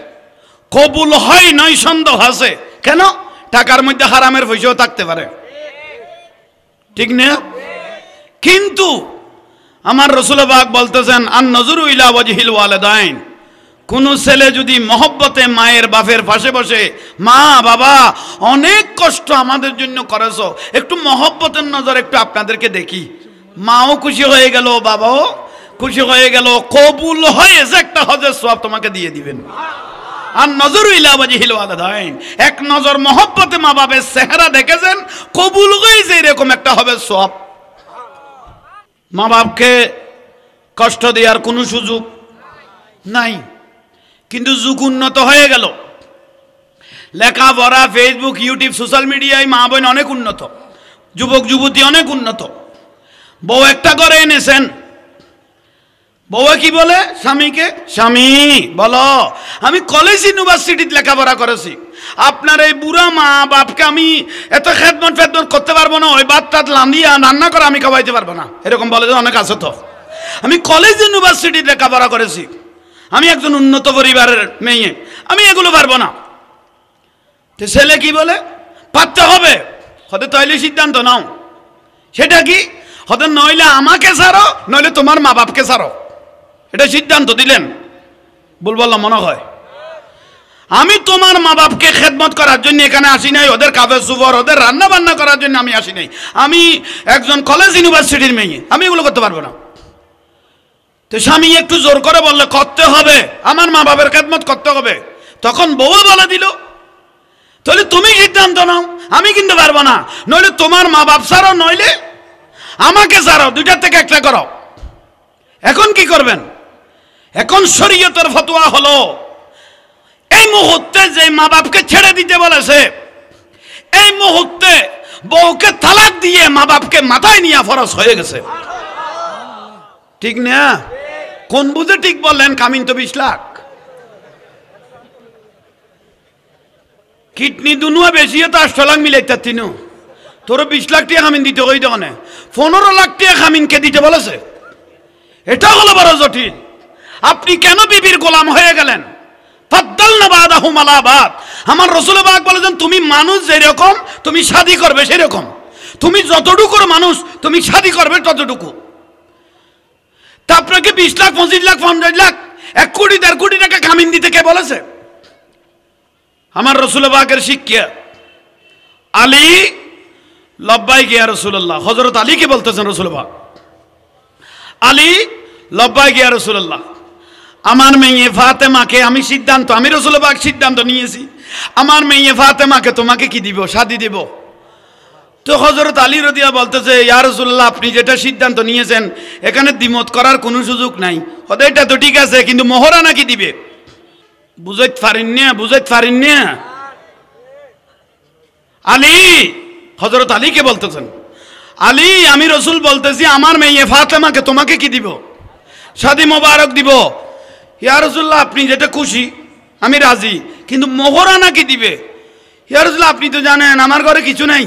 কবুল হয় নয় সন্দেহ আছে। কেন? টাকার মধ্যে হারামের পয়সাও থাকতে পারে, ঠিক না? কিন্তু আমার রাসূল পাক বলতেছেন আন নজরু ইলা ওয়াজহিল ওয়ালিদাইন, কোন ছেলে যদি মহব্বতে মায়ের বাপের পাশে বসে, মা বাবা অনেক কষ্ট আমাদের জন্য করেছো, একটু মহব্বতের নজর একটু আপনাদেরকে দেখি, মাও খুশি হয়ে গেল বাবাও খুশি হয়ে গেল, কবুল হয়েছে একটা হজের সওয়াব তোমাকে দিয়ে দিবেন। আর নজরু ইলা ওয়াজহিল ওয়ালিদাইন, এক নজর মহব্বতে মা বাবার চেহারা দেখেছেন, কবুল হয়েছে এরকম একটা হবে সওয়াব। মা বাপকে কষ্ট দেওয়ার কোনো সুযোগ নাই, কিন্তু যুগ উন্নত হয়ে গেল, লেখাপড়া ফেসবুক ইউটিউব সোশ্যাল মিডিয়ায় মা বোন অনেক উন্নত, যুবক যুবতী অনেক উন্নত। বউ একটা করে এনেছেন, বউ কি বলে স্বামীকে, স্বামী বলো আমি কলেজ ইউনিভার্সিটিতে লেখাপড়া করেছি, আপনার এই বুড়া মা বাপকে আমি এত খেদমত ফেদমত করতে পারবো না, ওই ভাত টাত রান্ধিয়া রান্না করে আমি খাওয়াইতে পারবো না, এরকম বলে যে অনেক আছে। তো আমি কলেজ ইউনিভার্সিটিতে লেখাপড়া করেছি, আমি একজন উন্নত পরিবারের মেয়ে, আমি এগুলো পারবো না। তো ছেলে কি বলে, পারতে হবে, হতে তাইলে সিদ্ধান্ত নাও। সেটা কি? হতে নইলে আমাকে ছাড়ো, নইলে তোমার মা বাপকে ছাড়ো, এটা সিদ্ধান্ত দিলেন। ভুল বললাম মনে হয়? আমি তোমার মা বাপকে খেদমত করার জন্য এখানে আসি নাই, ওদের কাফে সুফর ওদের রান্না বান্না করার জন্য আমি আসি নাই, আমি একজন কলেজ ইউনিভার্সিটির মেয়ে, আমি এগুলো করতে পারবো না। তো স্বামী একটু জোর করে বললে করতে হবে, আমার মা বাবার খেদমত করতে হবে, তখন বউ বলে দিল তাহলে তুমি সিদ্ধান্ত নাও, আমি কিন্তু পারবো না, নইলে তোমার মা বাপ ছাড়ো, নইলে আমাকে ছাড়ো, দুইটার থেকে একটা করো। এখন কি করবেন? এখন শরীয়তের ফতোয়া হলো এই মুহূর্তে যে মা বাপকে ছেড়ে দিতে বলেছে, এই মুহূর্তে বউকে তালাক দিয়ে মা বাপকে মাথায় নিয়ে ফরজ হয়ে গেছে, ঠিক না? কোন বুঝে ঠিক বললেন? কামিন তো 20 লাখ, কিডনি দুনুয়া বেশি তো 8 লাখ মিলাইতে তিনু, তোর 20 লাখ টাকা কামিন দিতে হই দোকানে, 15 লাখ টাকা কামিনকে দিতে বলেছে, এটা হলো বড় জটিল। আপনি কেন বিবির গোলাম হয়ে গেলেন? ফাদ্দালনা বাদাহুম আলা বাদ, আমার রাসূল পাক বলেছেন তুমি মানুষ যেরকম তুমি শাদী করবে সেরকম, তুমি যতটুকু মানুষ তুমি শাদী করবে ততটুকু। তা আপনাকে 20 লাখ 25 লাখ 50 লাখ 1 কোটি 1.5 কোটি টাকা কামিন দিতে কে বলেছে? আমার রাসূল পাকের শিক্ষা। আলী লব্বাইক ইয়া রাসূলুল্লাহ, হযরত আলীকে বলতেছেন রাসূল পাক, আলী লব্বাইক ইয়া রাসূলুল্লাহ, আমার মেয়ে ফাতেমাকে আমি সিদ্ধান্ত, আমি রাসূল পাক সিদ্ধান্ত নিয়েছি, আমার মেয়ে ফাতেমাকে তোমাকে কি দিব, শাদী দেব। তো হযরত আলী রাদিয়া বলতেছে ইয়া রাসূলুল্লাহ আপনি যেটা সিদ্ধান্ত নিয়েছেন এখানে দ্বিমত করার কোনো সুযোগ নাই, এটা তো ঠিক আছে, কিন্তু মোহরানা কি দিবে? বুঝাইতে পারেন না। আলী, হযরত আলীকে বলতেছেন আলী আমি রাসূল বলতেছি আমার মেয়ে ফাতেমাকে তোমাকে কি দিব, শাদী মোবারক দিব। ইয়া রাসূলুল্লাহ আপনি যেটা খুশি আমি রাজি, কিন্তু মোহরানা কি দিবে? ইয়া রাসূলুল্লাহ আপনি তো জানেন আমার ঘরে কিছু নাই,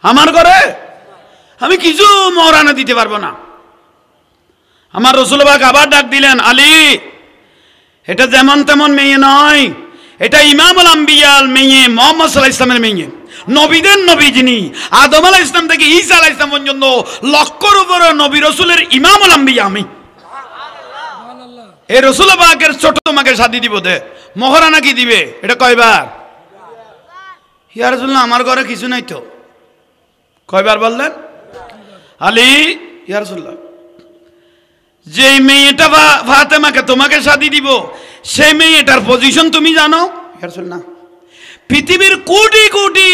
আমার ঘরে আমি কিছু মোহরানা দিতে পারবো না। আমার রাসূল পাক আবার ডাক দিলেন আলী এটা যেমন তেমন মেয়ে নয়, এটা ইমামুল আম্বিয়ার মেয়ে, মুহাম্মদ সাল্লাল্লাহু আলাইহি ওয়াসাল্লামের মেয়ে, নবীদের নবী যিনি আদম আলাইহিস সালাম থেকে ঈসা আলাইহিস সালাম পর্যন্ত লক্ষর উপরে নবী রাসূলের ইমামুল আম্বিয়া আমি। এই রাসূল পাকের ছোট তোমাকে শাদী দিব, দে মোহরানা কি দিবে? এটা কয়বার? ইয়া রাসূলুল্লাহ আমার ঘরে কিছু নাই তো। কয়বার বললেন? আলী ইয়া রাসূলুল্লাহ যে মেয়েটা ফাতেমাকে তোমাকে শাদী দিব সেই মেয়েটার পজিশন তুমি জানো? ইয়া রাসূলুল্লাহ পৃথিবীর কোটি কোটি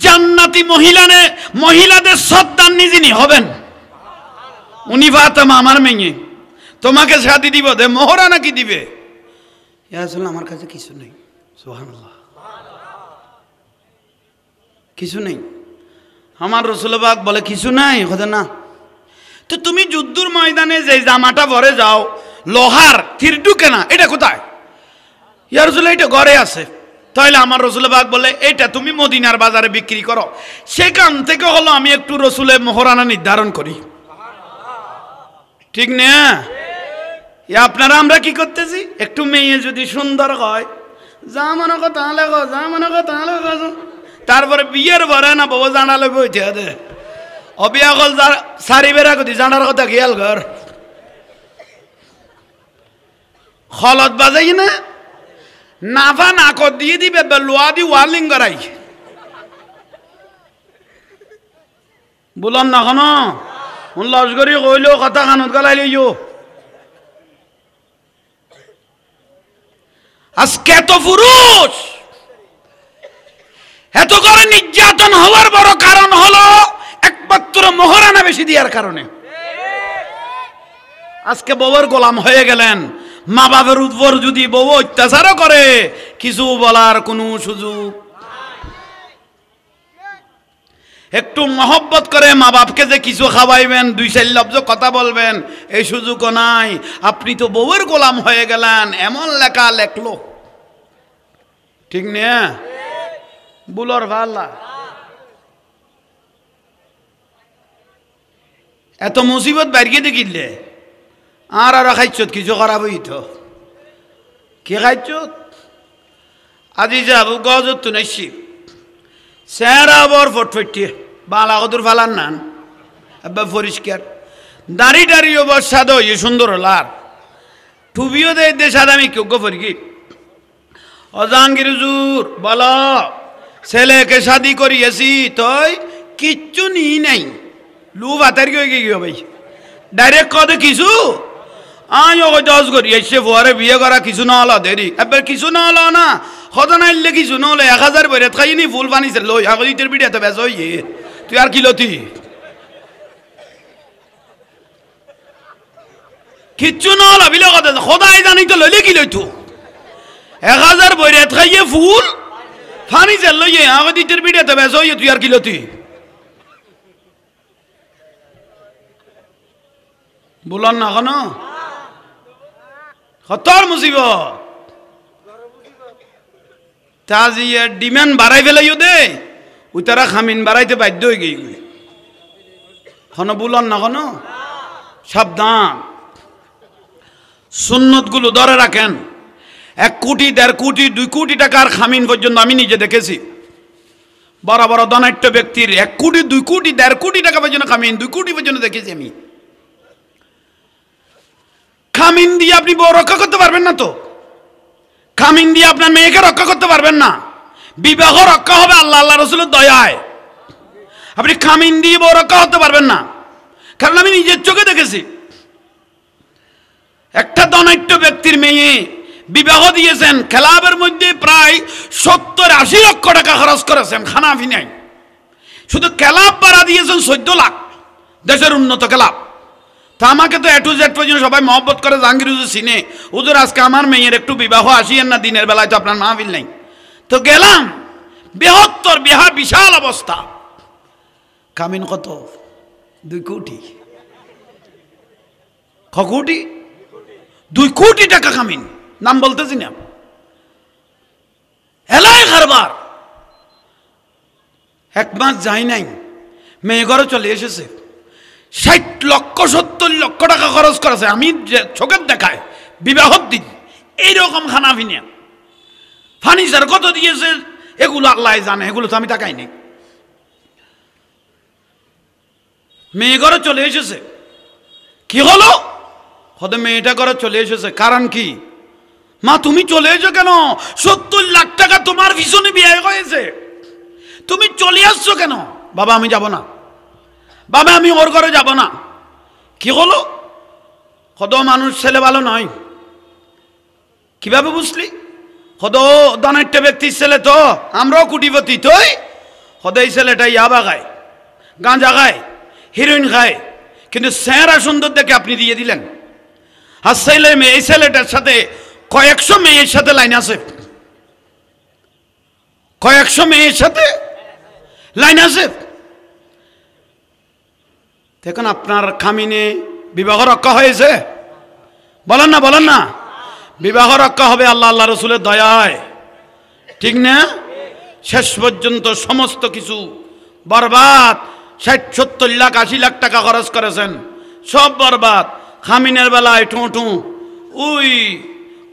জান্নাতি মহিলাদের সর্দারনি যিনি হবেন উনি ফাতেমা আমার মেয়ে, তোমাকে শাদী দিব, দে মোহরানা কি দিবে? ইয়া রাসূলুল্লাহ আমার কাছে কিছু নেই। সুবহানাল্লাহ, কিছু নেই। আমার রাসূল পাক বলে কিছু নাই? কথা না। তো তুমি যুদ্ধের ময়দানে যে জামাটা পরে যাও লোহার তীর ঢুকে না, এটা কোথায়? ইয়া রাসূলুল্লাহ এটা ঘরে আছে। তাহলে আমার রসুল পাক বলে এটা তুমি মদিনার বাজারে বিক্রি করো। সেখান থেকে হলো আমি একটু রসুলের মোহরানা নির্ধারণ করি, ঠিক না? আপনারা আমরা কি করতেছি, একটু মেয়ে যদি সুন্দর হয় যা মনে কো তাহলে গো, যা মনে কো তাহলে গো, তারপরে বিয়ের ভরে না বউ জানালে বইতে দে অবিয়া কল যার সারি বেড়া কতি জানার কথা খেয়াল কর হলত বাজাই না নাফা নাকত দিয়ে দিবে লোয়া দি ওয়ার্লিং করাই বললাম না কেন লস্করি কইলেও কথা কানত গলাই লইও। আজকে এত পুরুষ এত করে নির্যাতন হওয়ার বড় কারণ হলো একমাত্র মোহরানা বেশি দেওয়ার কারণে। আজকে বউয়ের গোলাম হয়ে গেলেন। মা বাবার উপর যদি বউ অত্যাচারও করে কিছু বলার কোনো সুযোগ, একটু মহব্বত করে মা বাপকে যে কিছু খাওয়াইবেন, দুই চার লফজ কথা বলবেন, এই সুযোগও নাই। আপনি তো বউয়ের গোলাম হয়ে গেলেন, এমন লেখা লেখলো, ঠিক না? বুলর ভাল্লা এত মুসিবত বাড়িয়ে দেখিলে আর খাইছত কিছু খারাপ হইত কি খাইছত আজি যাব গজত তো নাইছি সেরা বর ফটফটিয়ে বালা কদুর ফালান নান আব্বা পরিষ্কার দাড়ি দাড়িও বর সাদা হইয়ে সুন্দর হলার টুবিও দে সাদা আমি কেউ গফর কি অজাঙ্গির হুজুর বলো ছেলেকে শাদি করিয়েছি তুই কিচ্ছু নি নাই লু ভাতার কি হয়ে গিয়ে ভাই ডাইরেক্ট কদে কিছু আজ ওকে দশ করি এসে পরে বিয়ে করা কিছু না হলো দেরি এবার কিছু না হলো না হতো না ইলে কিছু না হলো 1000 বেড়ে খাইনি ফুল বানিয়েছে লই আগিতের বিড়ে তো বেশ হইয়ে তুই আর কি লতি কিচ্ছু না হলো বিলে কথা খোদাই জানি তো লইলে কি লইতো 1000 বেড়ে খাইয়ে ফুল ফানিছে লইয়ে আগিতের বিড়ে তো বেশ হইয়ে তুই আর কি লতি বলন না কেন খতর মুসিবত তাজিয়ে ডিমান্ড বাড়াই ফেলাইও দে ওই তারা খামিন বাড়াইতে বাধ্য হয়ে গই খন বলন না কেন সাবধান সুন্নত গুলো ধরে রাখেন 1 কোটি 1.5 কোটি 2 কোটি টাকার খামিন পর্যন্ত আমি নিজে দেখেছি বড় বড় ধনাঢ্য ব্যক্তির 1 কোটি 2 কোটি 1.5 কোটি টাকা পর্যন্ত খামিন 2 কোটি পর্যন্ত দেখেছি আমি খামিন দিয়ে আপনি বউ রক্ষা করতে পারবেন না তো খামিন দিয়ে আপনার মেয়েকে রক্ষা করতে পারবেন না বিবাহ রক্ষা হবে আল্লাহ আল্লাহ রসুলের দয়ায় আপনি খামিন দিয়ে বউ রক্ষা করতে পারবেন না কারণ আমি নিজের চোখে দেখেছি একটা ধনাঢ্য ব্যক্তির মেয়ে বিবাহ দিয়েছেন ক্লাবের মধ্যে প্রায় 70-80 লক্ষ টাকা খরচ করেছেন খানা ফিনাই শুধু ক্লাব ভাড়া দিয়েছেন 14 লাখ দেশের উন্নত ক্লাব তা আমাকে তো A to Z পর্যন্ত সবাই মহব্বত করে জাহাঙ্গীর হুজুর চিনে হুজুর আজকে আমার মেয়ের একটু বিবাহ আসিয়েন না দিনের বেলায় তো আপনার মাহফিল নেই তো গেলাম বৃহত্তর বিহার বিশাল অবস্থা কামিন কত 2 কোটি ক কোটি 2 কোটি টাকা কামিন নাম বলতেছি না এলাই কারবার 1 মাস যাই নাই মেয়ে ঘরে চলে এসেছে 60 লক্ষ 70 লক্ষ টাকা খরচ করেছে আমি চোখের দেখায় বিবাহর দিন এইরকম খানা ফিনিয়া ফার্নিচার কত দিয়েছে এগুলো আল্লাহ জানে এগুলো তো আমি টাকাই নেই মেয়ে ঘরে চলে এসেছে কি হলো হতে মেয়েটা ঘরে চলে এসেছে কারণ কি মা তুমি চলে এসো কেন 70 লাখ টাকা তোমার পিছনে বিয়ে হয়েছে তুমি চলে আসছো কেন বাবা আমি যাব না বাবা আমি ওর ঘরে যাব না কি হলো কত মানুষ ছেলে ভালো নয় কিভাবে বুঝলি কত ধনাঢ্য ব্যক্তির ছেলে তো আমরাও কোটিপতি তুই কত এই ছেলেটা ইয়াবা খায় গাঁজা খায় হিরোইন খায় কিন্তু চেহারা সুন্দর দেখে আপনি দিয়ে দিলেন আর ছেলে মেয়ে এই ছেলেটার সাথে কয়েকশো মেয়ের সাথে লাইন আছে কয়েকশো মেয়ের সাথে লাইন আছে দেখুন আপনার খামিনে বিবাহ রক্ষা হয়েছে বলেন না বিবাহ রক্ষা হবে আল্লাহ আল্লাহ রসুলের দয়ায় ঠিক না? শেষ পর্যন্ত সমস্ত কিছু বরবাদ। 60-70 লাখ 80 লাখ টাকা খরচ করেছেন, সব বরবাদ। খামিনের বেলায় ঠোঁটু ওই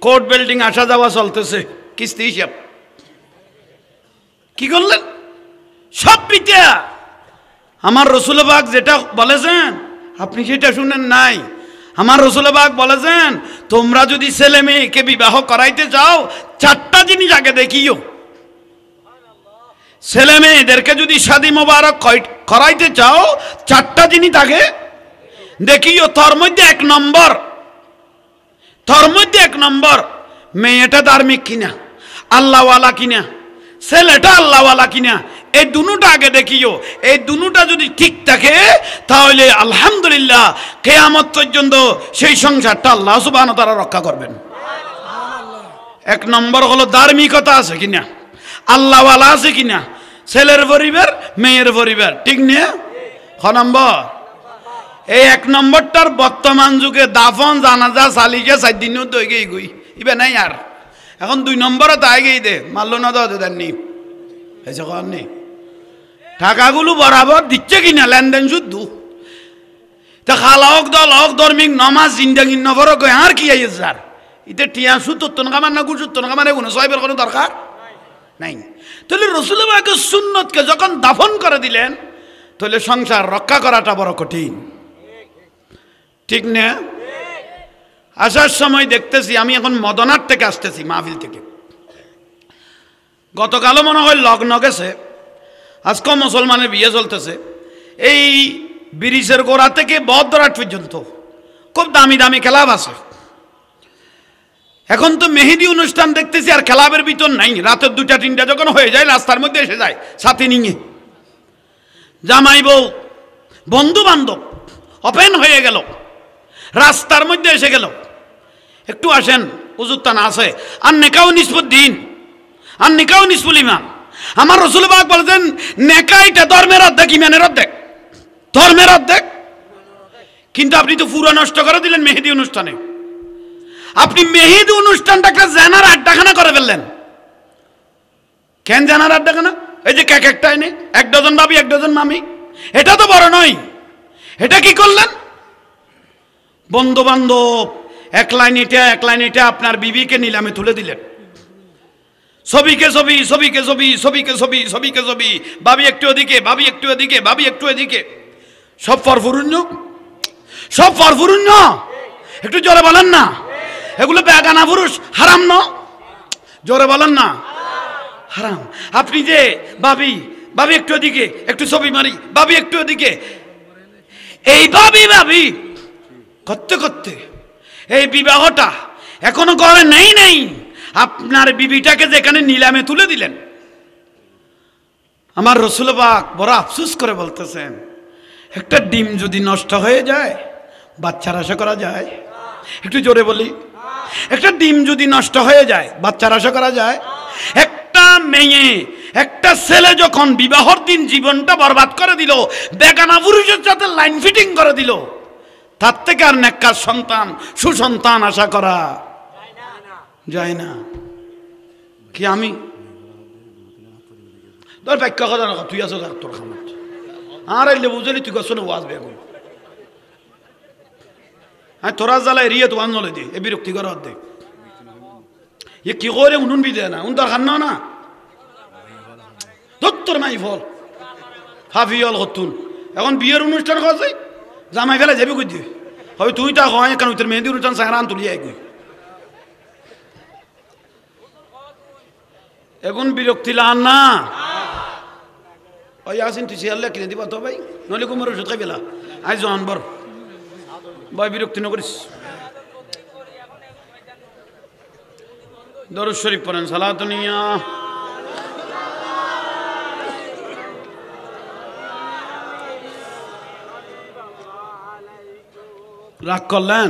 কোর্ট বিল্ডিং আসা যাওয়া চলতেছে, কিস্তি হিসাব। কি করলেন? সব পিতা। আমার রসুল পাক যেটা বলেছেন আপনি সেটা শুনেন নাই। আমার রসুল পাক বলেছেন তোমরা যদি ছেলে মেয়েকে বিবাহ করাইতে চাও 4টা জিনিস আগে দেখিও। ছেলে মেয়েদেরকে যদি শাদী মোবারক করাইতে চাও 4টা জিনিস আগে দেখিও। তোর মধ্যে এক নম্বর মেয়েটা ধার্মিক কিনা, আল্লাহওয়ালা কিনা, ছেলেটা আল্লাহওয়ালা কিনা, এই দুটোটা আগে দেখিও। এই দুটোটা যদি ঠিক থাকে তাহলে আলহামদুলিল্লাহ কিয়ামত পর্যন্ত সেই সংসারটা আল্লাহ সুবহানাহু ওয়া তাআলা রক্ষা করবেন। 1 নম্বর হলো ধার্মিকতা আছে কিনা, আল্লাহওয়ালা আছে কিনা, ছেলের পরিবার মেয়ের পরিবার, ঠিক না? ক নম্বর? এই 1 নম্বরটার বর্তমান যুগে দাফন জানাজা চালিয়ে 4 দিনও দই গই গই ইবে নাই আর। এখন 2 নম্বরে তাই গই দে মারলো না দাও দেননি এসে কননি টাকাগুলো বরাবর দিচ্ছে কিনা, লেনদেন শুদ্ধ। তা খালাওক দল হক ধর্মিক নমাজ জিন্দাগি নবর কই আর কি আইছে স্যার ইতে টিয়া সুত্তর টাকা মান না 70 টাকা মানে কোনো সাহেবের কোনো দরকার নাই। তাহলে রাসূল পাকের সুন্নতকে যখন দাফন করে দিলেন তাহলে সংসার রক্ষা করাটা বড় কঠিন, ঠিক না? আসার সময় দেখতেছি, আমি এখন মদনার থেকে আসতেছি মাহফিল থেকে, গতকালও মনে হয় লগ্ন গেছে, আজকেও মুসলমানের বিয়ে চলতেছে। এই ব্রিজের গোড়া থেকে বদরাট পর্যন্ত খুব দামি দামি ক্লাব আছে। এখন তো মেহেদি অনুষ্ঠান দেখতেছি আর ক্লাবের ভিতর নাই, রাতের 2টা-3টা যখন হয়ে যায় রাস্তার মধ্যে এসে যায় সাথে নিয়ে জামাই বউ বন্ধু বান্ধব ওপেন হয়ে গেল, রাস্তার মধ্যে এসে গেল, একটু আসেন হুজুর তা না আছে আর নেকাও নিসবুদ্দিন আর নেকাও নিসবুল ইমান। আমার রাসূল পাক বলেছেন নেকা এটা ধর্মের অর্ধেক, ইমানের অর্ধেক, ধর্মের অর্ধেক। কিন্তু আপনি তো পুরো নষ্ট করে দিলেন মেহেদি অনুষ্ঠানে। আপনি মেহেদি অনুষ্ঠানটাকে জানার আড্ডাখানা করে ফেললেন। কেন জানার আড্ডাখানা? এই যে কেক একটা এনে 1 ডজন ভাবি 1 ডজন মামি, এটা তো বড় নয়। এটা কি করলেন? বন্ধু বান্ধব এক লাইন এটা আপনার বিবিকে নিলামে তুলে দিলেন। ছবিকে ছবি, ছবিকে ছবি, ছবিকে ছবি, ছবিকে ছবি, ভাবি একটু ওদিকে, ভাবি একটু এদিকে, ভাবি একটু এদিকে, সব পরপুরুণ্য, সব পরপুরুণ্য। একটু জোরে বলেন না, এগুলো বেগানা পুরুষ, হারাম না? জোরে বলেন না, হারাম। আপনি যে ভাবি ভাবি একটু এদিকে, একটু ছবি মারি, ভাবি একটু এদিকে, এই ভাবি করতে করতে এই বিবাহটা এখনো করে নেই। আপনার বিবিটাকে যেখানে নিলামে তুলে দিলেন। আমার রাসূল পাক বড় আফসোস করে বলতেছেন একটা ডিম যদি নষ্ট হয়ে যায় বাচ্চার আশা করা যায়? একটু জোরে বলি, একটা ডিম যদি নষ্ট হয়ে যায় বাচ্চার আশা করা যায়? একটা মেয়ে একটা ছেলে যখন বিবাহর দিন জীবনটা বরবাদ করে দিল, বেগানা পুরুষের সাথে লাইন ফিটিং করে দিল, তার থেকে আর নেককার সন্তান সুসন্তান আশা করা যায় না। কি আমি তোর ব্যাখ্যা কথা না, তুই আছো তোর খামত আর এলে বুঝলি তুই গেছো না ওয়াজ বেগুন। হ্যাঁ তোরা জ্বালায় রিয়ে তো আনলে দে এ বিরক্তি করার দে এ কি করে উনুন বি দেয় না উন তোর খান না তোর মাই ফল হাফিয়ল হতুন। এখন বিয়ের অনুষ্ঠান করছে জামাই ফেলে যাবি কই দিয়ে হয় তুই তা হয় কেন তোর মেহেদি অনুষ্ঠান সাহারান তুলিয়ে গই। এখন বিরক্তি লান না ওই আসেন তুই শিয়াল্লা কিনে দিবা তো ভাই, নইলে কুমার ওষুধ খাই পেলা আই জন বর ভাই বিরক্তি নকরিস। দরুদ শরীফ পড়েন সালাতুনিয়া। রাগ করলেন?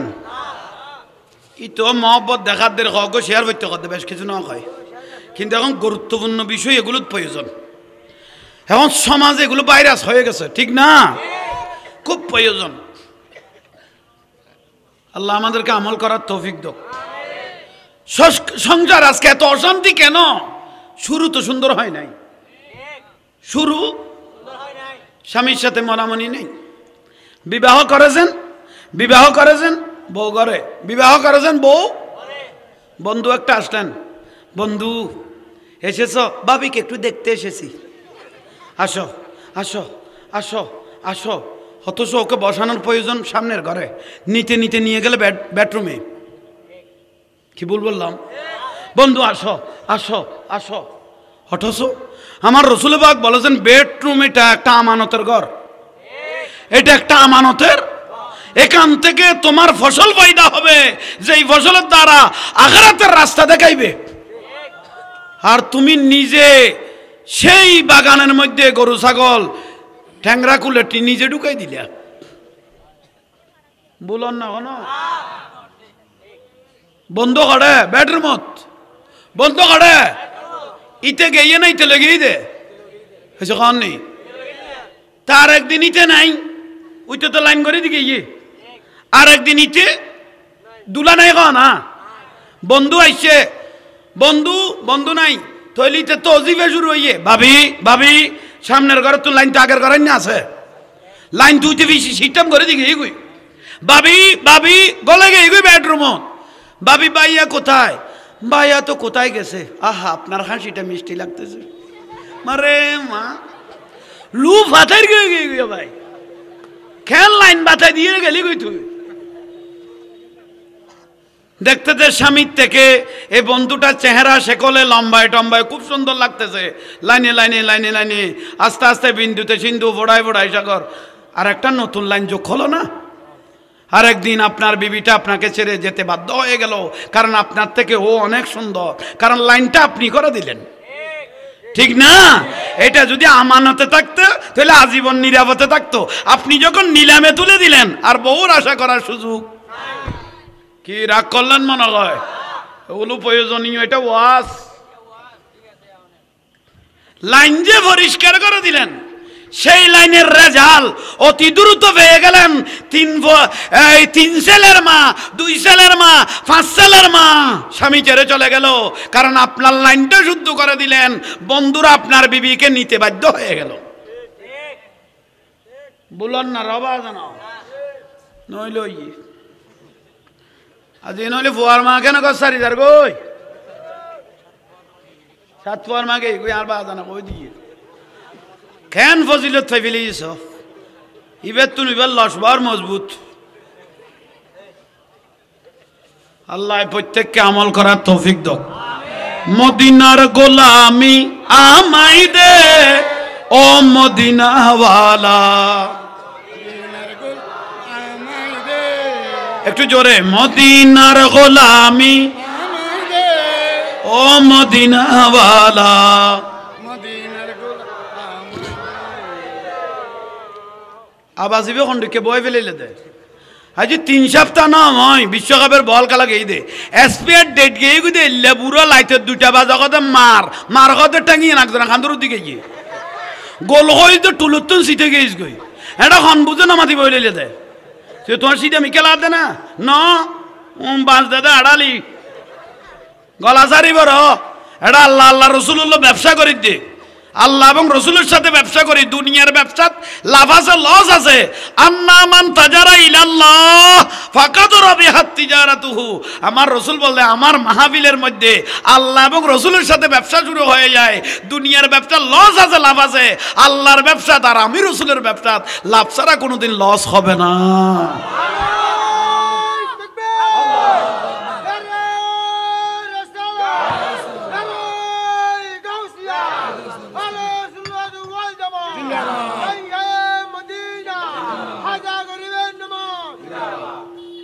ই তো মহব্বত দেখার দের কক শেয়ার করতে করতে বেশ কিছু না হয়, কিন্তু এখন গুরুত্বপূর্ণ বিষয় এগুলোর প্রয়োজন। এখন সমাজে এগুলো ভাইরাস হয়ে গেছে, ঠিক না? খুব প্রয়োজন। আল্লাহ আমাদেরকে আমল করার তৌফিক দাও। সংসার আজকে এত অশান্তি কেন? শুরু তো সুন্দর হয় নাই, শুরু স্বামীর সাথে মনামনি নেই। বিবাহ করেছেন বউ ঘরে, বিবাহ করেছেন বউ। বন্ধু একটা আসলেন, বন্ধু এসেছ, ভাবিকে একটু দেখতে এসেছি, আসো আসো আসো আসো। অথচ ওকে বসানোর প্রয়োজন সামনের ঘরে, নিতে নিয়ে গেলে বেডরুমে। কি ভুল বললাম? বন্ধু আসো আসো আসো। অথচ আমার রসুল পাক বলেছেন বেডরুম এটা একটা আমানতের ঘর, এটা একটা আমানতের। এখান থেকে তোমার ফসল পয়দা হবে, যেই ফসলের দ্বারা আখিরাতের রাস্তা দেখাইবে। আর তুমি নিজে সেই বাগানের মধ্যে গরু ছাগল ঠ্যাংরা কুলে নিজে ঢুকাই দিলা। বলুন না কোনো বন্ধ করে বেডরুমত, বন্ধ করে ইতে গিয়ে না, ইতে লেগেই দে হয়েছে কন নেই। তার একদিন ইতে নাই, ওইটা তো লাইন করে দিকে ইয়ে, আর একদিন ইতে দুলা নাই কন। হ্যাঁ বন্ধু আইসে, বন্ধু নাই, তৈলিতে তো অজিফে শুরু হইয়ে, ভাবি সামনের ঘরে তো লাইন তো আগের ঘরে না আছে, লাইন তুইতে বেশি সিস্টেম করে দিকে এগুই। ভাবি গলে গে এগুই বেডরুমত। ভাবি ভাইয়া কোথায়? ভাইয়া তো কোথায় গেছে। আহা আপনার হাসিটা মিষ্টি লাগতেছে, মারে মা লু ফাতাই গিয়ে ভাই খেল লাইন বাতাই দিয়ে গেলি গই। তুই দেখতে স্বামীর থেকে এই বন্ধুটার চেহারা সেকলে লম্বায় টম্বায় খুব সুন্দর লাগতেছে, লাইনে লাইনে লাইনে লাইনে আস্তে আস্তে বিন্দুতে সিন্ধু ফোড়ায় সাগর। আর একটা নতুন লাইন যোগ হলো না। আর একদিন আপনার বিবিটা আপনাকে ছেড়ে যেতে বাধ্য হয়ে গেল, কারণ আপনার থেকে ও অনেক সুন্দর, কারণ লাইনটা আপনি করে দিলেন, ঠিক না? এটা যদি আমানতে থাকতো তাহলে আজীবন নিরাপদে থাকতো। আপনি যখন নিলামে তুলে দিলেন আর বউর আশা করার সুযোগ, কি রাগ করলেন মনে হয়? ওগুলো প্রয়োজনীয়, এটা ওয়াজ। লাইন যে পরিষ্কার করে দিলেন, সেই লাইনের রেজাল্ট অতি দ্রুত পেয়ে গেলেন। তিন ছেলের মা, 2 ছেলের মা, 5 ছেলের মা স্বামী ছেড়ে চলে গেল, কারণ আপনার লাইনটা শুদ্ধ করে দিলেন। বন্ধুরা আপনার বিবিকে নিতে বাধ্য হয়ে গেল। বলুন না রবা জানো নইল আজ নইলে ফুয়ার মা কেন সারি যার গই 7 ফুয়ার মাকে আর বা জানা কই দিয়ে কেন ফজিলত থাই ফেলিস ইবের তুন ইবার লসবার মজবুত। আল্লাহ প্রত্যেককে আমল করার তৌফিক দাও। মদিনার গোলামি আমাই দে ও মদিনাওয়ালা, একটু জোরে, মদিনার গোলামি ও মদিনাওয়ালা। আবাসিবে খন্ডকে বয় ফেলে দে আজ 3 সপ্তাহ না হয় বিশ্বকাপের বল খেলা গেই দে এসপিআর ডেট গেই দে লেবুরা লাইটের 2টা বাজা কথা মার কথা টাঙিয়ে নাকজন খান্দুর দিকে গিয়ে গোল হই তো টুলুতুন সিটে গেইস গই এটা খন বুঝে না মাতি বই লেলে দে সে তোমার সিটে মিকেলা দে না ন বাস দাদা আড়ালি গলা সারি বড় এটা আল্লাহ রসুল্লাহ ব্যবসা করি দে। আল্লাহ এবং রসুলের সাথে ব্যবসা করি, দুনিয়ার ব্যবসাত লাভ আছে লস আছে। আন্না মান তাজারা ইলাল্লাহ ফাকাদ রাবিহাত তিজারাতুহু। আমার রসুল বলে আমার মাহফিলের মধ্যে আল্লাহ এবং রসুলের সাথে ব্যবসা শুরু হয়ে যায়। দুনিয়ার ব্যবসা লস আছে লাভ আছে, আল্লাহর ব্যবসা আর আমি রসুলের ব্যবসা লাভ ছাড়া কোনোদিন লস হবে না।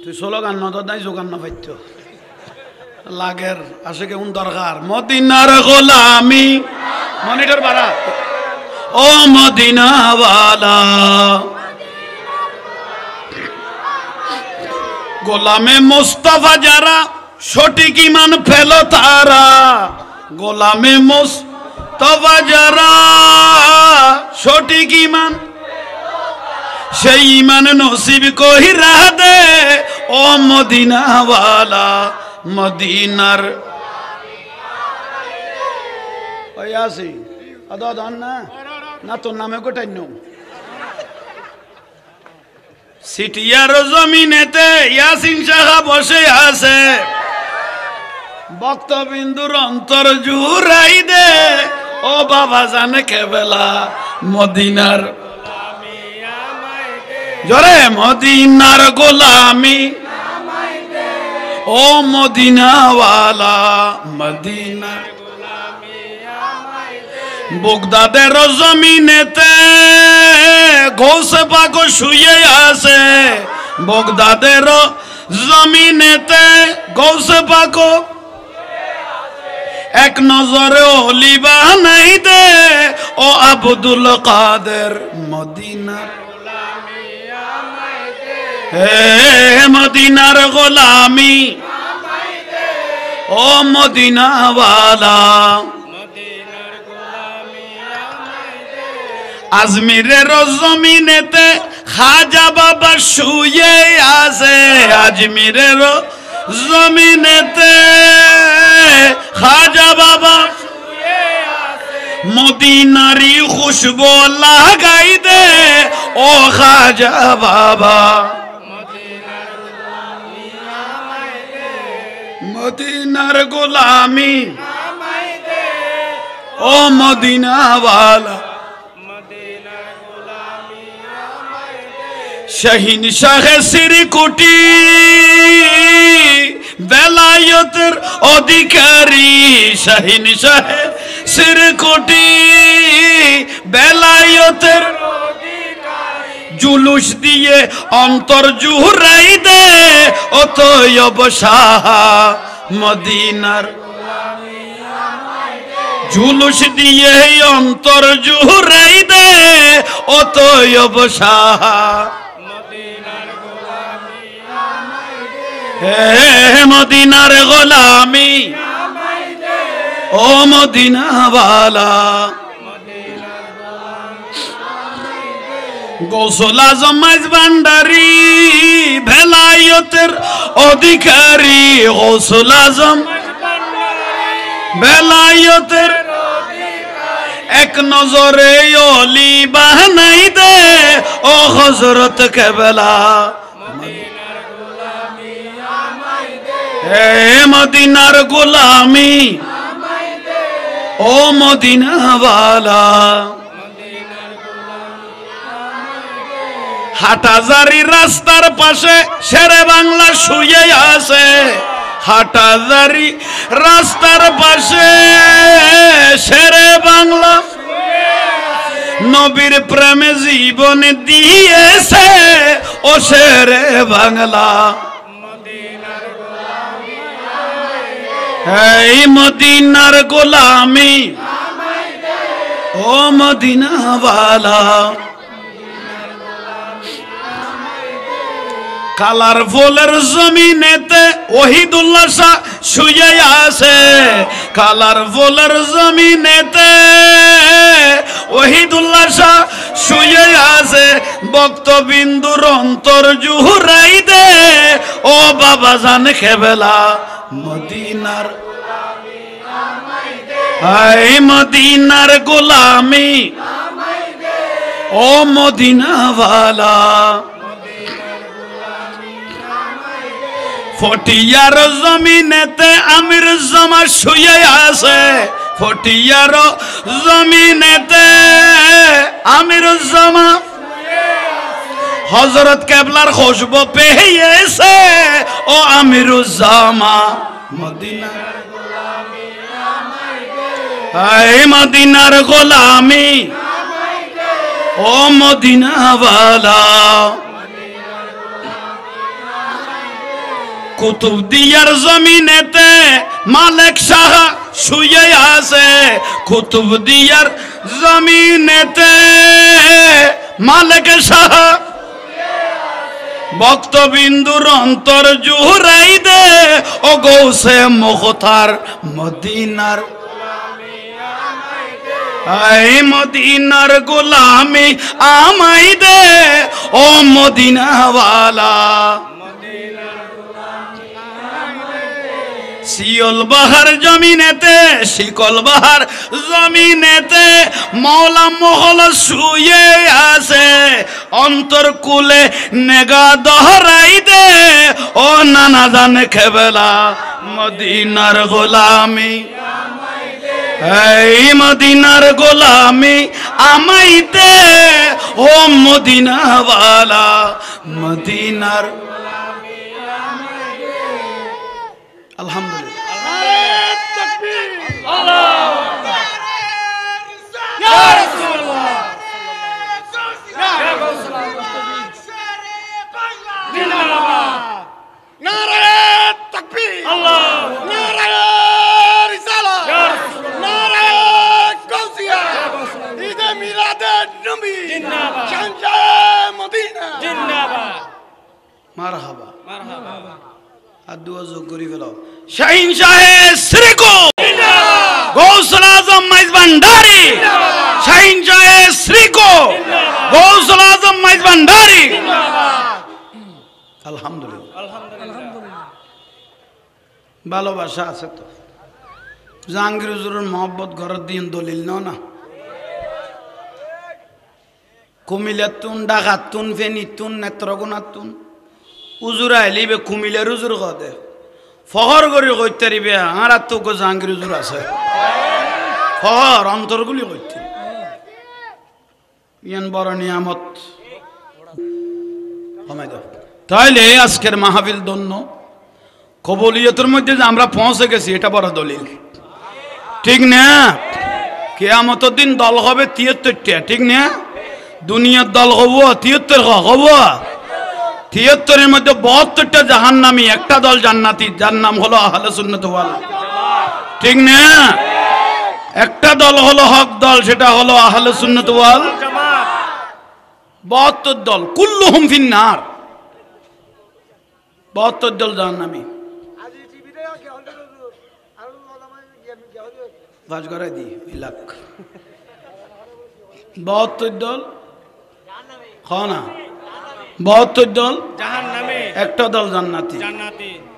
তুই স্লোগান নদাই যোগান না পাইতো লাগের আসে কেমন দরকার। মদিনার গোলামি মনিটর বাড়া ও মদিনাওয়ালা, গোলামে মুস্তাফা যারা সঠিক ইমান ফেল তারা, গোলামে মুস্তাফা যারা সঠিক ইমান সেই ইমান নসিব কইরা দে ও মদিনাওয়ালা। মদিনার ওই আছি আদান না না তোর নামে গোটাই নো সিটিয়ার জমিনেতে ইয়াসিন সাহা বসে আছে বক্তবিন্দুর অন্তর জুড়াই দে ও বাবা জানে কেবলা মদিনার জরে মদিনার গোলামি ও মদিনাওয়ালা মদিনার বগদাদের জমিনেতে গৌসে পাক শুয়ে আছে বগদাদের জমিনেতে গৌসে পাক এক নজরে ওলি বানাই দে ও আব্দুল কাদের মদিনার হে মদিনার গোলামি ও মদিনাওয়ালা আজমিরের জমিনেতে খাজা বাবা শুয়ে আছে আজমিরের জমিনেতে খাজা বাবা মদিনারি খুশবু লাগাই দে ও খাজা বাবা মদিনার গোলামি ও মদিনাওয়ালা শাহিন শাহে সিরকুটি বেলায়েতের অধিকারী শাহিন শাহে সিরকুটি বেলায়েতের জুলুস দিয়ে অন্তর জুড়াই দে ও তৈয়ব শাহ মদিনার জুলুস দিয়ে অন্তর জুড়াই দে ও তৈয়ব শাহ হে মদিনার গোলামি ও মদিনাওয়ালা গৌসুল আজম ভান্ডারি ভেলায়েতের অধিকারী গৌসুল আজম ভেলায়েতের এক নজরে ওলি বানাই দে ও হযরত কেবলা হে মদিনার গোলামি ও মদিনাওয়ালা হাটাজারি রাস্তার পাশে শেরে বাংলা শুয়ে আছে হাটাজারি রাস্তার পাশে শেরে বাংলা নবীর প্রেমে জীবন দিয়েছে ও শেরে বাংলা এই মদিনার গোলামি ও মদিনাওয়ালা কালারফুলের জমিনেতে ওহিদুল্লাহ শাহ শুয়ে আছে কালারফুলের জমিনেতে ওহিদুল্লাহ শাহ শুয়ে আছে বক্তবিন্দুর অন্তর জুড়াই দে ও বাবা জান কেবলা মদিনার এই মদিনার গোলামি ও মদিনাওয়ালা ফটিয়ার জমিনেতে আমির জামা শুয়ে আছে ফটিয়ার জমিনেতে আমির জামা হযরত কেবলার খুশবু পেয়েছে ও আমিরুজ্জামা মদিনার গোলামি এই মদিনার গোলামি ও মদিনাওয়ালা কুতুবদিয়ার জমিনেতে মালিক শাহ শুয়ে আছে কুতুবদিয়ার জমিনেতে মালিক শাহ বক্তবিন্দুর অন্তর জুড়াই দে ও গৌসে মুখতার মদিনার এই মদিনার গোলামি আমাই দে ও মদিনাওয়ালা শিকল বাহার জমিনেতে, শিকল বাহার জমিনেতে মৌলা মহল শুয়ে আছে, অন্তর কুলে নেগা দহরাই দে ও নানা জানে খেবেলা মদিনার গোলামি, এই মদিনার গোলামি আমাইতে ও মদিনাওয়ালা মদিনার। আলহামদুলিল্লাহ। মারহাবা আর দুয়া যোগ করি ফেলো। শাহিন শাহের শ্রীকো গৌসুল আজম মাইজ ভান্ডারি, শাহিন শাহের শ্রীকো গৌসুল আজম মাইজ ভান্ডারি। আলহামদুলিল্লাহ। ভালোবাসা আছে তো। জাহাঙ্গীর হুজুরের মহব্বত ঘরের দিন দলিল নাও না। কুমিল্লাতুন, ঢাকাতুন, ফেনীতুন, নেত্রকোনাতুন উজুর আইলিবে কুমিল্লার উজুর কদে ফহর করি কইতে রিবে আর তো জাহাঙ্গীর হুজুর আছে ফহর অন্তরগুলি কইতে ইয়ান বড় নিয়ামত কমাই দাও। তাইলে আজকের মাহফিল ধন্য, কবুলিয়তের মধ্যে যে আমরা পৌঁছে গেছি এটা বড় দলিল, ঠিক না? কিয়ামতের দিন দল হবে ৭৩টা, ঠিক না? দুনিয়ার দল হবো ৭৩ হবো, ৭৩-এর মধ্যে ৭২টা জাহান্নামী, একটা দল জান্নাতি, যার নাম হলো আহলে সুন্নাত ওয়াল, ঠিক না? একটা দল হলো হক দল, সেটা হলো আহলে সুন্নাত ওয়াল জামাত। ৭২ দল কুল্লুহুম ফিন্নার, ৭২ দল জাহান্নামী। বাজ করে দি লাখ ৭২ দল খানা, ৭২ দল জাহান্নামে, একটা দল জান্নাতি,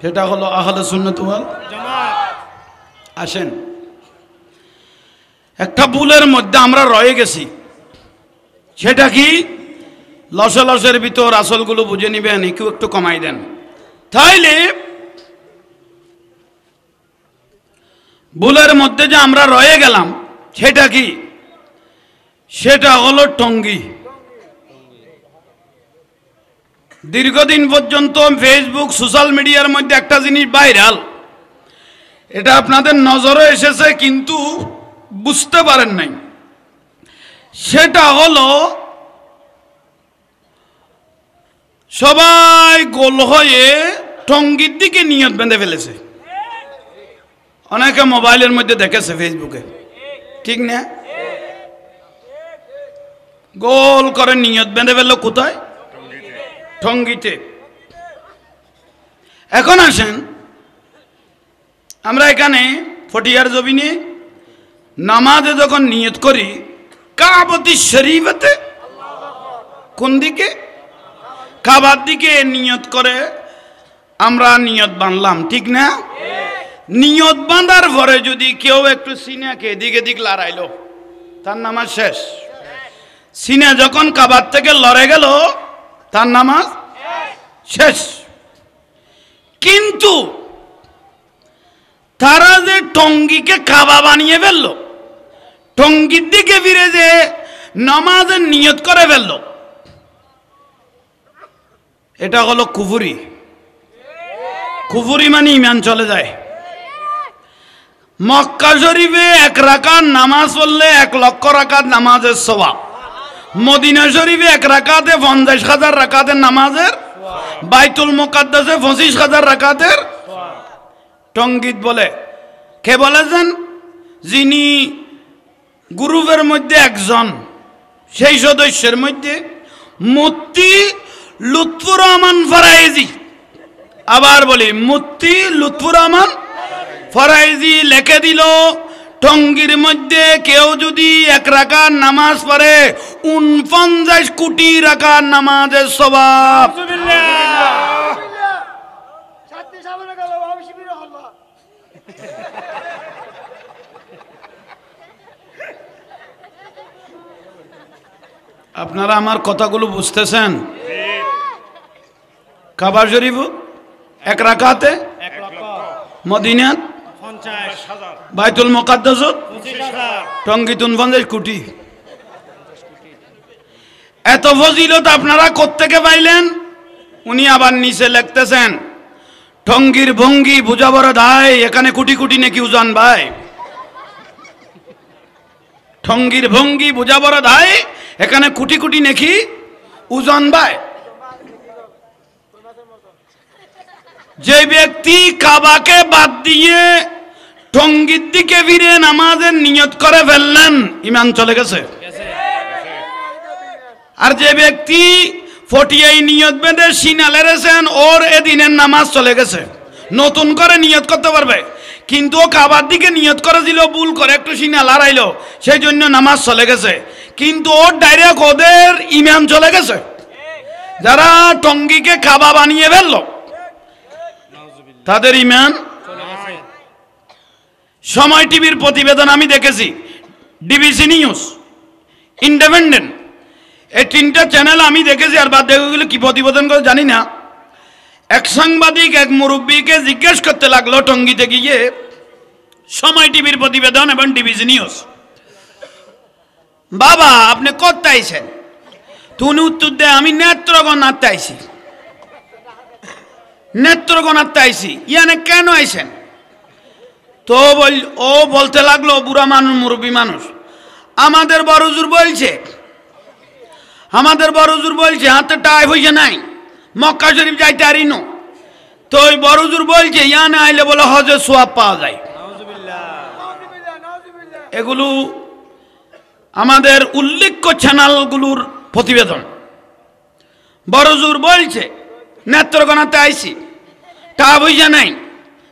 সেটা হলো আহলে সুন্নাত ওয়াল জামাত। আসেন, একটা ভুলের মধ্যে আমরা রয়ে গেছি, সেটা কি? লসে লসের ভিতর আসলগুলো বুঝে নিবেন, কেউ একটু কমাই দেন। তাইলে ভুলের মধ্যে যে আমরা রয়ে গেলাম সেটা কি? সেটা হলো টঙ্গী। দীর্ঘদিন পর্যন্ত ফেসবুক সোশ্যাল মিডিয়ার মধ্যে একটা জিনিস ভাইরাল, এটা আপনাদের নজরে এসেছে কিন্তু বুঝতে পারেন নাই। সেটা হলো সবাই গোল হয়ে টঙ্গীর দিকে নিয়ত বেঁধে ফেলেছে। অনেকে মোবাইলের মধ্যে দেখেছে, ফেসবুকে, ঠিক না? গোল করে নিয়ত বেঁধে ফেললো কোথায়? টঙ্গীতে। এখন আসেন, আমরা এখানে ফটিয়ার জমিনে নামাজে যখন নিয়ত করি কাবাতি শরীফতে, কোন দিকে? কাবার দিকে নিয়ত করে আমরা নিয়ত বাঁধলাম, ঠিক না? নিয়ত বাঁধার পরে যদি কেউ একটু সিনাকে এদিকে দিক লড়াইলো, তার নামাজ শেষ। সিনা যখন কাবার থেকে লড়ে গেল, তার নামাজ শেষ। কিন্তু তারা যে টঙ্গীকে কাবা বানিয়ে ফেললো, টঙ্গীর দিকে ফিরে যে নামাজের নিয়ত করে ফেললো, এটা হলো কুফরি। কুফরি মানে ইমান চলে যায়। মক্কা শরীফে ১ রাকাত নামাজ পড়লে ১ লক্ষ রাকাত নামাজের সওয়াব, মদিনা শরীফে ১ রাকাতে ৫০,০০০ রাকাতের নামাজের, বাইতুল মুকাদ্দাসে ২৫,০০০ রাকাতের। টঙ্গীত বলে কে বলেছেন? যিনি গ্রুপের মধ্যে একজন, সেই সদস্যের মধ্যে মুফতি লুৎফুর রহমান ফরাইজি, আবার বলি মুফতি লুৎফুর রহমান ফরাইজি লিখে দিল, টঙ্গীর মধ্যে কেউ যদি ১ রাকাত নামাজ পড়ে ৪৯ কোটি রাকাত নামাজের সওয়াব। আপনারা আমার কথাগুলো বুঝতেছেন? কাবা শরীফ এক রাকাতে, মদিনাত 50,000, বাইতুল মুকাদ্দাস 25,000, টঙ্গিতুন 50 কোটি। এত ফজিলত আপনারা কোত্থেকে পাইলেন? উনি আবার নিচে লিখতেছেন টঙ্গির ভঙ্গি বুঝাবর দায়, এখানে কোটি কোটি নাকি উজান ভাই। টঙ্গির ভঙ্গি বুঝাবর দায়, এখানে কোটি কোটি নাকি উজান ভাই। যে ব্যক্তি কাবাকে বাদ দিয়ে টঙ্গির দিকে ফিরে নামাজের নিয়ত করে ফেললেন, ইমান চলে গেছে। আর যে ব্যক্তি ফটিয়াই নিয়ত বেঁধে সিনা লেরেছেন, ওর এদিনের নামাজ চলে গেছে। নতুন করে নিয়ত করতে পারবে, কিন্তু ও কাবার দিকে নিয়ত করেছিল, ভুল করে একটু সিনা লড়াইলো, সেই জন্য নামাজ চলে গেছে, কিন্তু ওর ডাইরেক্ট ওদের ইমান চলে গেছে। যারা টঙ্গিকে কাবা বানিয়ে ফেললো তাদের ইমান। সময় টিভির প্রতিবেদন আমি দেখেছি, ডিবিসি নিউজ, ইন্ডিপেন্ডেন্ট, এই তিনটা চ্যানেল আমি দেখেছি। আর বাদ দেখে কি প্রতিবেদন করে জানি না। এক সাংবাদিক এক মুরব্বীকে জিজ্ঞেস করতে লাগলো টঙ্গিতে গিয়ে, সময় টিভির প্রতিবেদন এবং ডিবিসি নিউজ, বাবা আপনি কোথায় আইছেন? তুমি উত্তর দেয়, আমি নেত্রকোনা আনতে আইছি। নেত্রকোনা আনতে আইছি, ইয়ানে কেন আইছেন? তো ও বলতে লাগলো, বুড়া মানুষ, মুরব্বী মানুষ, আমাদের বড় হুজুর বলছে, আমাদের বড় হুজুর বলছে হাতে টাই পয়সা নাই, মক্কা শরীফ যাইতে পারি না। তো ওই বড় হুজুর বলছে ইয়ানে আইলে বলে হজের সোয়াব পাওয়া যায়। এগুলো আমাদের উল্লেখ্য চ্যানেলগুলোর প্রতিবেদন। বড় হুজুর বলছে নেত্রকোনাতে আইছি, টাকা পয়সা নাই,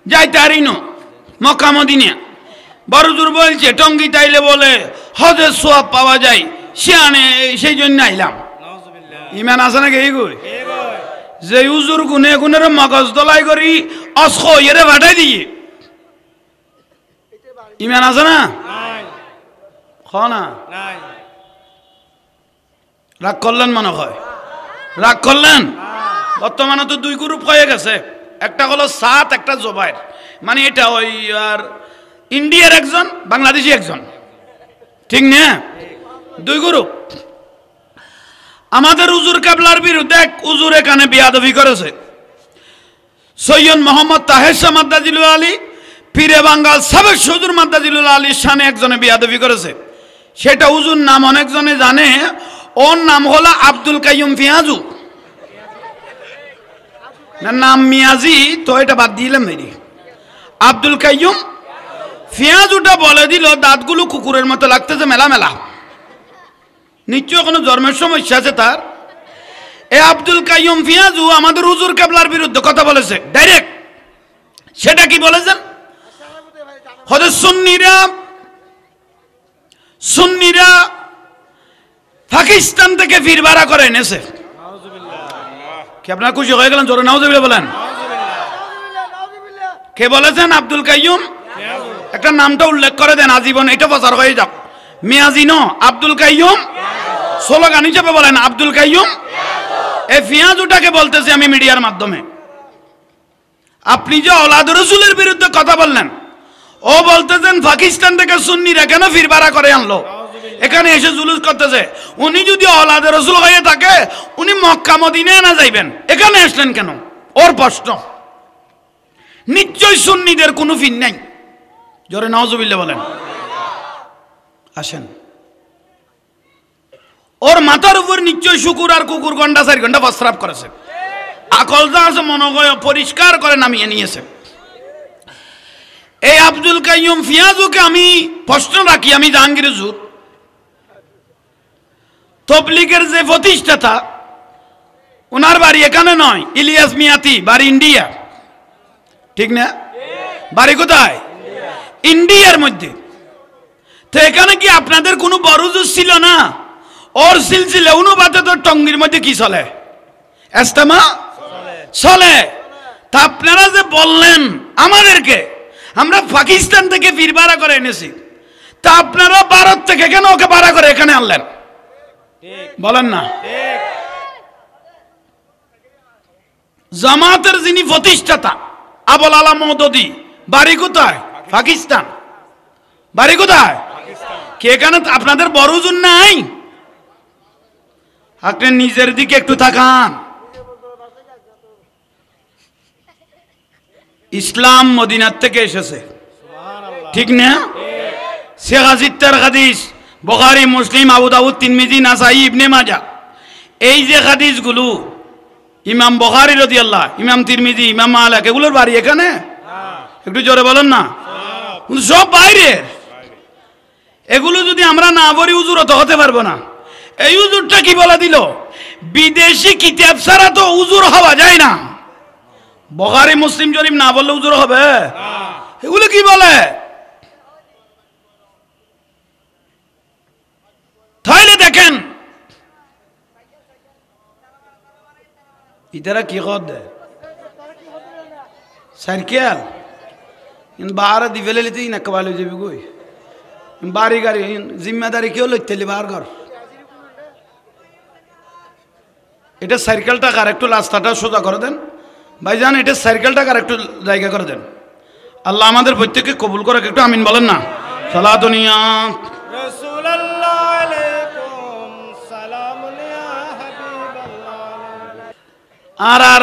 যাইতে পারি না মক্কা মদিনা। বড় হুজুর বলছে টঙ্গিতে আইলে বলে হজের সোয়াব পাওয়া যায়, সেই জন্য আইলাম। ইমান আছে নাকি? এইগুলো যে হুজুর গুনে গুনের মগজ দলাই করি অস্ক এরে ভাটাই দিয়ে, ইমান আছে না? না রাগ করলেন মনে হয়, রাগ করলেন। বর্তমানে তো দুই গ্রুপ হয়ে গেছে, একটা হলো সাত, একটা জোবাইর, মানে এটা ওই আর ইন্ডিয়ার একজন, বাংলাদেশি একজন, ঠিক না? দুই গ্রুপ। আমাদের হুজুর কেবলার বিরুদ্ধে এক হুজুর এখানে বিয়াদবি করেছে। সৈয়দ মোহাম্মদ তাহের শাহ মাদ্দাজিলুল আলী, পীরে বাঙ্গাল সাবেক হুজুর মাদ্দাজিলুল আলীর শানে একজনে বিয়াদবি করেছে। সেটা হুজুর নাম অনেকজনে জানে, ওর নাম হলো আব্দুল কাইয়ুম ফিয়াজু, নাম মিয়াজি, তো এটা বাদ দিলাম। মেরি আব্দুল কাইয়ুম ফিয়াজুটা বলে দিল দাঁতগুলো কুকুরের মতো লাগতেছে মেলা মেলা, নিশ্চয় কোনো জন্মের সমস্যা আছে তার। এ আব্দুল কাইয়ুম ফিয়াজু আমাদের হুজুর কেবলার বিরুদ্ধে কথা বলেছে ডাইরেক্ট। সেটা কি বলেছেন? হয়তো সুন্নিরা পাকিস্তান থেকে ফির ভাড়া করে এনেছে। কি আপনারা খুশি হয়ে গেলেন? জোরে নাউজুবিল্লাহ বলেন। কে বলেছেন? আব্দুল কাইয়ুম। একটা নামটা উল্লেখ করে দেন আজীবন, এটা প্রচার হয়ে যাক। মিয়াজি ন, আব্দুল কাইয়ুম, স্লোগান হিসেবে বলেন আব্দুল কাইয়ুম। এই ফিয়াজুটাকে বলতেছি আমি মিডিয়ার মাধ্যমে, আপনি যে ওলাদ রসুলের বিরুদ্ধে কথা বললেন, ও বলতেছেন পাকিস্তান থেকে সুন্নিরা কেন ফির ভাড়া করে আনলো, এখানে এসে জুলুস করতেছে। উনি যদি ওলাদ রসুল হয়ে থাকে উনি মক্কা মদিনায় না যাইবেন, এখানে আসলেন কেন? ওর প্রশ্ন। নিশ্চয় সুন্নিদের কোনো ফির নাই। জোরে নাউজুবিল্লাহ বলেন। আসেন, ওর মাথার উপর নিশ্চয় শুকুর আর কুকুর ঘন্টা 4 ঘন্টা প্রস্রাব করেছে, আকল যা আছে মনোগয় পরিষ্কার করে নামিয়ে নিয়েছে। এই আব্দুল কাইয়ুম ফিয়াজুকে আমি প্রশ্ন রাখি, আমি জাহাঙ্গীর হুজুর তবলিগের যে প্রতিষ্ঠাতা, ওনার বাড়ি এখানে নয়, ইলিয়াস মিয়াতি বাড়ি ইন্ডিয়া, ঠিক না? বাড়ি কোথায়? ইন্ডিয়ার মধ্যে। তো এখানে কি আপনাদের কোনো বড় হুজুর ছিল না? ওর সিলসিলা অনুপাতে তো টঙ্গির মধ্যে কি চলে? ইস্তেমা চলে। তা আপনারা যে বললেন আমাদেরকে, আমরা পাকিস্তান থেকে পীর ভাড়া করে এনেছি, তা আপনারা ভারত থেকে কেন ওকে ভাড়া করে এখানে আনলেন বলেন না? জামাতের যিনি প্রতিষ্ঠাতা আবুল আলা মওদুদী, বাড়ি কোথায়? পাকিস্তান। বাড়ি কোথায়? কে এখানে আপনাদের বড় হুজুর নাই? আপনি নিজের দিকে একটু তাকান। ইসলাম মদিনার থেকে এসেছে, ঠিক না? শেখ হাজির হাদিস বুখারী, মুসলিম, আবু দাউদ, তিরমিজি, নাসাই, ইবনে মাজাহ, এই যে হাদিসগুলো ইমাম বুখারী রাদিয়াল্লাহু, ইমাম তিরমিজি, ইমাম মালিক, এগুলোর বাড়ি এখানে? একটু জোরে বলেন না। সব বাইরের। এগুলো যদি আমরা না পড়ি হুজুর তো হতে পারবো না। এই হুজুরটা কি বলে দিল, বিদেশি কিতাব ছাড়া তো হুজুর হওয়া যায় না। বুখারী, মুসলিম শরীফ না বললে হুজুর হবে? এগুলো কি বলে? তাহলে দেখেন ইতারা কি করে সাইকেল বাহারা দি ফেলে লিতেই না কবাল হয়ে যাবি কই বাড়ি গাড়ি জিম্মেদারি কেউ লইতে বার ঘর। এটা সাইকেলটা কার একটু রাস্তাটা সোজা করে দেন ভাইজান, এটা সাইকেলটা কার একটু জায়গা করে দেন। আল্লাহ আমাদের প্রত্যেককে কবুল করে, একটু আমিন বলেন না। সালাতুনিয়া রাসূলুল্লাহ আলাইকুম সালামুন ইয়া হাবিবাল্লাহ। আর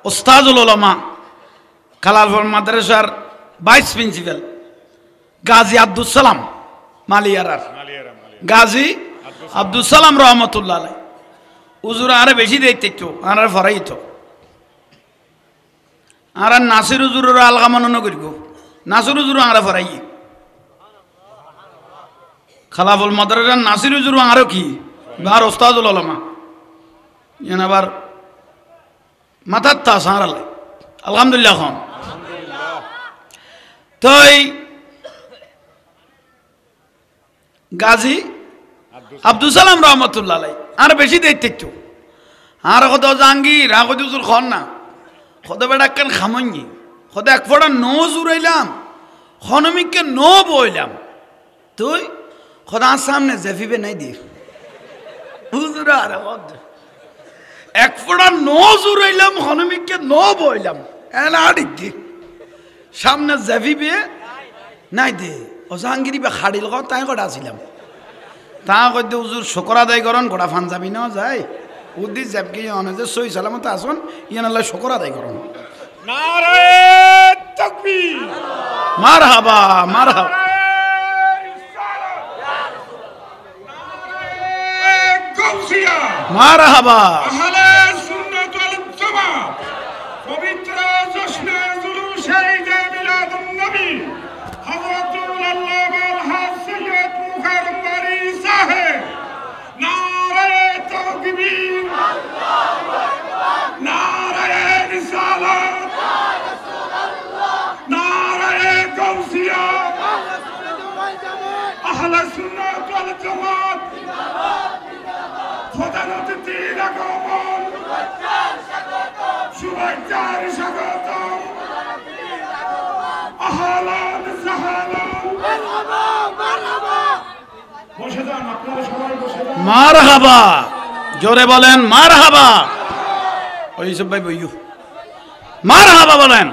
ওস্তাদুল উলামা খালালপুর মাদ্রাসার ভাইস প্রিন্সিপাল গাজী আব্দুল সালাম মালিয়ারার, গাজী আব্দুল সালাম রহমতুল্লাহ আলাইহি হুজুর আরে বেশি দেখতে একটু আর ফরাইত আর নাসির হুজুরের আলগামানো করিব, নাসির হুজুর আরে ফরাই খালাফুল মাদ্রাসার নাসির হুজুর আরো কি আর ওস্তাদুল উলামা যেন আবার মাথার তা সার আলহামদুলিল্লাহ খান। তো গাজী আব্দুল সালাম রহমতুল্লাহ আলাইহি আর বেশি দেখতে আর কত জাহাঙ্গীর আগত হুজুর খন না কত বেড়া কেন খামনি কত এক ফোড়া নো জুড়াইলাম খনমিককে নো বইলাম তুই খোদা সামনে জেফিবে নাই দি হুজুর আর এক ফোড়া নো জুড়াইলাম খনমিককে নো বইলাম এলা আড়ি দি সামনে জেফিবে নাই দে ও জাহাঙ্গীর বা খাড়িল কর তাই কটা ছিলাম তা কইতে হুজুর শুকর আদায় করেন গোটা ফানজাবি না যায় উদ্দি জেবকে অনেকে সই সালামত আসুন ইয়ান আল্লাহ শুকর আদায় করুন। নারায়ে তাকবীর, মারহাবা মারহাবা, মারহাবা। আহলে সুন্নাত ওয়াল জামাত পবিত্র জশ্নে জুলুশে ঈদে মিলাদুন নবী হযরতুল আল্লামা আল-হাজ সৈয়দ মুকাররম বারী সাহেব নারায়ে তাকবীর, আল্লাহু আকবার, নারায়ে রিসালাত, ইয়া রাসূলুল্লাহ, নারায়ে গাউসিয়া, আহলে সুন্নাত ওয়াল জামাত প্রধানত তিন আগমন শুভেচ্ছার স্বাগতম আহলান সাহলান বসে যান, আপনারা সবাই বসে যান। মারহাবা জোরে বলেন মারহাবা। ওই সব ভাই বইয়ু মারহাবা বলেন।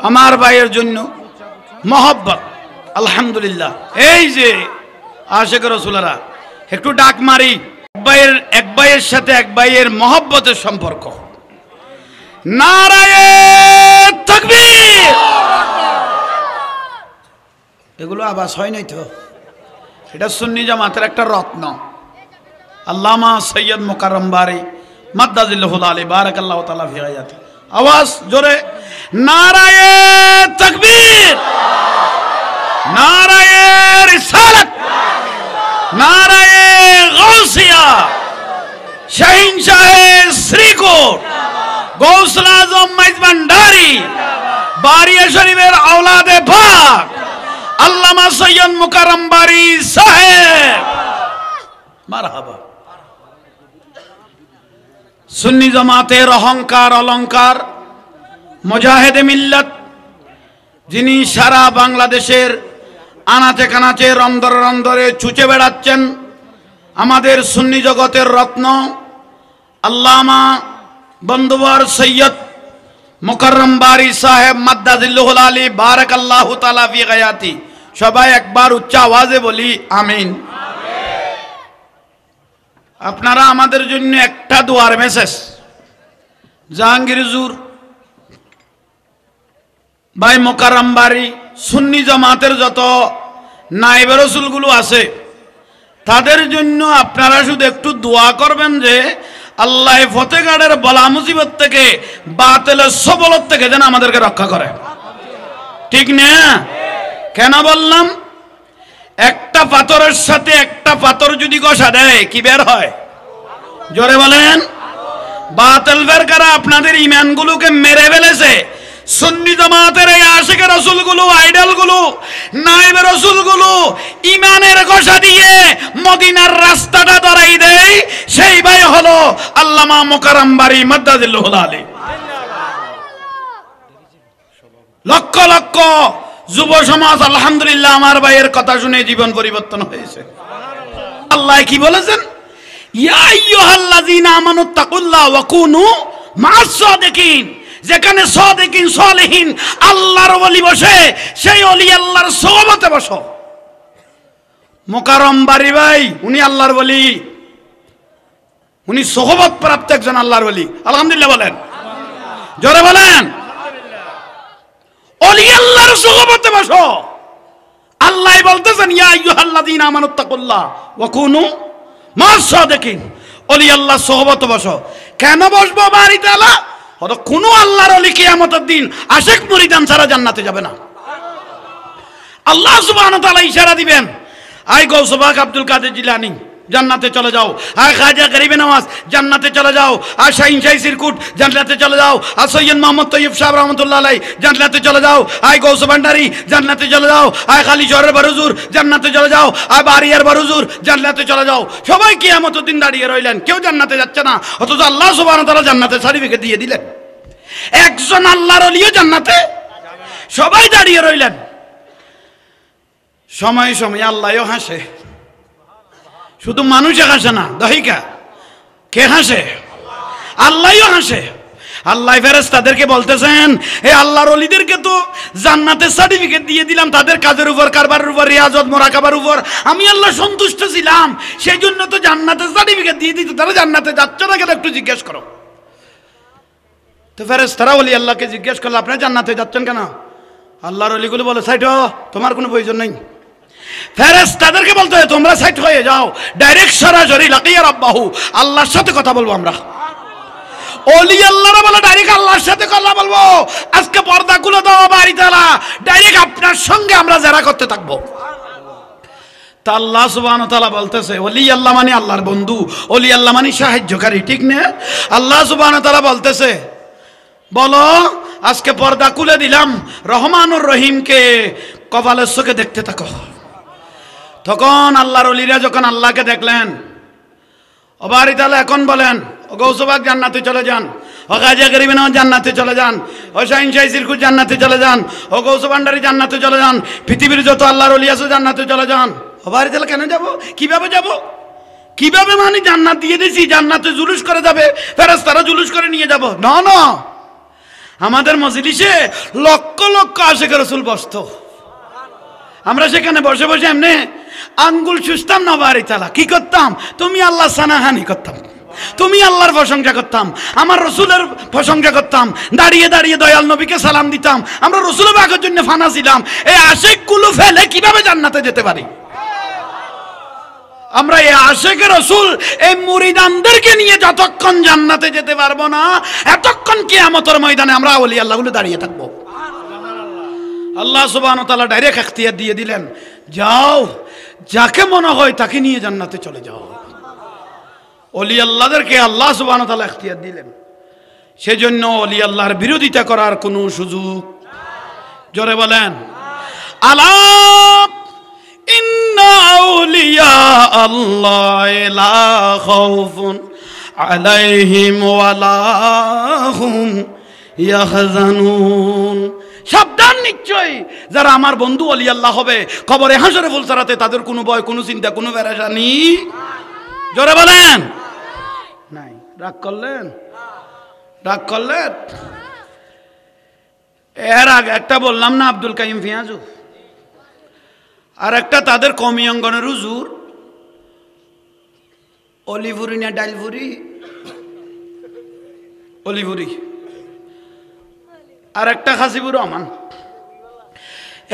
আমার ভাইয়ের জন্য মহব্বত আলহামদুলিল্লাহ। এই যে আশিক রাসূলরা একটু ডাক মারি, এক ভাইয়ের সাথে এক ভাইয়ের মহব্বতের সম্পর্ক। নারায়ে তাকবীর। এগুলো আবাস হয় নাই তো, এটা সুন্নি জামাতের একটা রত্ন। আল্লামা সৈয়দ মুকাররম বারী মাদ্দাজিল্লাহুল আলাইহি বারাকাল্লাহু তাআলা ফি হায়াতি। আওয়াজ জোরে নারায়ে তাকবীর, নারায়ে রিসালাত, নারায়ে গাউসিয়া, শাহিনশাহে শ্রীকোট, গৌসুল আজম মাইজভান্ডারী, বারিয়া শরীফের আওলাদে পাক আল্লামা সৈয়দ মুকাররম বারী সাহেব। মারহাবা। সুন্নি জামাতের অহংকার অলংকার, মুজাহিদে মিল্লাত যিনি সারা বাংলাদেশের আনাচে কানাচে রন্দরে রন্দরে ছুঁচে বেড়াচ্ছেন, আমাদের সুন্নি জগতের রত্ন আল্লামা বন্ধুবর সৈয়দ মুকাররম বারি সাহেব মাদ্দাজিল্লুহুল আলী বারাকাল্লাহু তাআলা ফি গায়াতি। সবাই একবার উচ্চ আওয়াজে বলি আমিন। আপনারা আমাদের জন্য একটা দোয়ার মেসেজ, জাহাঙ্গীর হুজুর ভাই মুকাররম বারি সুন্নি জামাতের যত নায়েবে রাসূলগুলো আছে তাদের জন্য আপনারা শুধু একটু দোয়া করবেন যে আল্লাহ ফতেগাড়ের বলা মুসিবত থেকে, বাতিলের সবলত থেকে যেন আমাদেরকে রক্ষা করে। ঠিক না? কেন বললাম? একটা পাথরের সাথে একটা পাথর যদি ঘষা দেয় কি বের হয়? জোরে বলেন। বাতিল ফেরকারা আপনাদের ঈমানগুলোকে মেরে ফেলেছে। সুন্নি জামাতের এই আশিক রাসূলগুলো, আইডলগুলো, নায়েবে রাসূলগুলো ঈমানের ঘষা দিয়ে মদিনার রাস্তাটা ধরাই দেয়। সেই ভাই হলো আল্লামা মুকাররম বারি মাদ্দাজিল্লুহুল আলী। লক্ষ লক্ষ যুব সমাজ আলহামদুলিল্লাহ আমার ভাইয়ের কথা শুনে জীবন পরিবর্তন হয়েছে। আল্লাহ কি বলেছেন? ইয়া আইয়ুহাল্লাযীনা আমানুত্তাকুল্লাহ ওয়া কুনু মা'আস সাদিকিন। যেখানে সাদিকিন সালেহিন আল্লাহর ওলি বসে, সেই ওলি আল্লাহর সোহবতে বসো। মুকাররম বারি ভাই উনি আল্লাহর ওলি, উনি সোহবত প্রাপ্ত একজন আল্লাহর ওলি। আলহামদুলিল্লাহ বলেন, জোরে বলেন। ওলি আল্লাহর সোহবতে বসো। আল্লাহ বলতেছেন ইয়া আইয়ুহাল্লাযীনা আমানুত্তাকুল্লাহ ওয়া কুনু মা'আস সাদিকিন। ওলি আল্লাহর সোহবতে বসো। কেন বসবো বাড়ি তাআলা? হয়তো কোন আল্লাহর ওলি কিয়ামতের দিন আশিক মুরিদান ছাড়া জান্নাতে যাবে না। আল্লাহ সুবহানাহু ওয়া তাআলা ইশারা দিবেন, আই গৌস পাক আব্দুল কাদের জিলানী জান্নাতে চলে যাও, আয় খাজা গরিবে নওয়াজ জান্নাতে চলে যাও, আর শাহিন শাহী সিরকুট জান্নাতে চলে যাও, আর সৈয়দ মোহাম্মদ তৈয়ব সাহেব রহমতুল্লাহ আলাইহি জান্নাতে চলে যাও, আয় গৌস ভান্ডারী জান্নাতে চলে যাও, আয় খালি শহরের বড় হুজুর জান্নাতে চলে যাও, আয় বারিয়ার বড় হুজুর জান্নাতে চলে যাও। সবাই কিয়ামতের দিন দাঁড়িয়ে রইলেন, কেউ জান্নাতে যাচ্ছে না, অথচ আল্লাহ সুবহানাহু ওয়া তাআলা জান্নাতের সার্টিফিকেট দিয়ে দিলেন। একজন আল্লাহর ওলিও জান্নাতে, সবাই দাঁড়িয়ে রইলেন। সময় সময় আল্লাহও হাসে, শুধু মানুষে হাসে না, দহিকা কে হাসে? আল্লাহও হাসে। আল্লাহ ফেরেশতাদেরকে বলতেছেন, এই আল্লাহর ওলিদেরকে তো জান্নাতের সার্টিফিকেট দিয়ে দিলাম, তাদের কাজের উপর, কারবারের উপর, রিয়াজত মোরাকাবার উপর আমি আল্লাহ সন্তুষ্ট ছিলাম, সেই জন্য তো জান্নাতের সার্টিফিকেট দিয়ে দিত, তারা জান্নাতে যাচ্ছে না কেন একটু জিজ্ঞেস করো। তো ফেরেশতারা ওলি আল্লাহকে জিজ্ঞেস করলো, আপনারা জান্নাতে যাচ্ছেন কেন? আল্লাহর ওলিগুলো বলে, সাইড হও, তোমার কোনো প্রয়োজন নেই। ফেরেশতাদেরকে বলতে হয় তোমরা সাইড হয়ে যাও, ডাইরেক্ট সরাসরি লাকিয়া রাব্বাহু, আল্লাহর সাথে কথা বলবো আমরা। ওলি আল্লাহরা বলে ডাইরেক্ট আল্লাহর সাথে কথা বলবো। আজকে পর্দা খুলে দাও বাড়ি তালা, ডাইরেক্ট আপনার সঙ্গে আমরা জেরা করতে থাকবো। তা আল্লাহ সুবহানাহু ওয়া তাআলা বলতেছে, ওলি আল্লাহ মানে আল্লাহর বন্ধু, ওলি আল্লাহ মানে সাহায্যকারী, ঠিক না? আল্লাহ সুবহানাহু ওয়া তাআলা বলতেছে, বলো আজকে পর্দা খুলে দিলাম, রহমানুর রহিমকে কপালের চোখে দেখতে থাকো। তখন আল্লাহর ওলিরা যখন আল্লাহকে দেখলেন, ও বাড়ি তাহলে এখন বলেন, ও গৌসবাগ জান্নাতে চলে যান, ও খাজা গরিবে নওয়াজ জান্নাতে চলে যান, ও শাহিন শাহী সিরকুট জান্নাতে চলে যান, ও গৌস ভান্ডারী জান্নাতে চলে যান, পৃথিবীর যত আল্লাহর ওলি আছে জান্নাতে চলে যান। ও বাড়ি তাহলে কেন যাব? কিভাবে যাব? কিভাবে মানে জান্নাত দিয়ে দিছি, জান্নাতে জুলুস করে যাবে, ফেরেশতারা জুলুস করে নিয়ে যাব? না না, আমাদের মজলিসে লক্ষ লক্ষ আশিক রাসূল বসতো, আমরা সেখানে বসে বসে এমনি আঙ্গুল চুষতাম না বাড়ি তালা। কি করতাম? তুমি আল্লাহ সানাহানি করতাম, তুমি আল্লাহর প্রশংসা করতাম, আমার রসুলের প্রশংসা করতাম, দাঁড়িয়ে দাঁড়িয়ে দয়াল নবীকে সালাম দিতাম। আমরা রসুলের বাগের জন্য ফানা ছিলাম। এই আশিকগুলো ফেলে কিভাবে জান্নাতে যেতে পারি? আমরা এই আশিক রাসূল, এই মুরিদানদেরকে নিয়ে যতক্ষণ জান্নাতে যেতে পারবো না, এতক্ষণ কিয়ামতের ময়দানে আমরা ওলি আল্লাহগুলো দাঁড়িয়ে থাকবো। আল্লাহ সুবহানাহু ওয়া তাআলা ডাইরেক্ট ইখতিয়ার দিয়ে দিলেন, যাও যাকে মনে হয় তাকে নিয়ে জান্নাতে চলে যাও। ওলি আল্লাহদেরকে আল্লাহ সুবহানাহু ওয়া তাআলা ইখতিয়ার দিলেন। সেজন্য ওলি আল্লাহর বিরোধিতা করার কোনো সুযোগ, জোরে বলেন, আলা ইন্না আউলিয়া আল্লাহ লা খাউফুন আলাইহিম ওয়া লা হুম ইয়াহজানুন। সাবধান নিশ্চয় যারা আমার বন্ধু ওলি আল্লাহ হবে কবরে হাসরে ফুলসারাতে তাদের কোনো ভয় কোনো চিন্তা কোনো পেরেশানি জোরে বলেন নাই। রাগ করলেন রাগ করলেন? এর আগে একটা বললাম না আব্দুল কাইম ফিয়াজু, আর একটা তাদের কমি অঙ্গনের হুজুর অলিভুরি না ডাইলভুরি অলিভুরি, আর একটা হাসিবুর রহমান।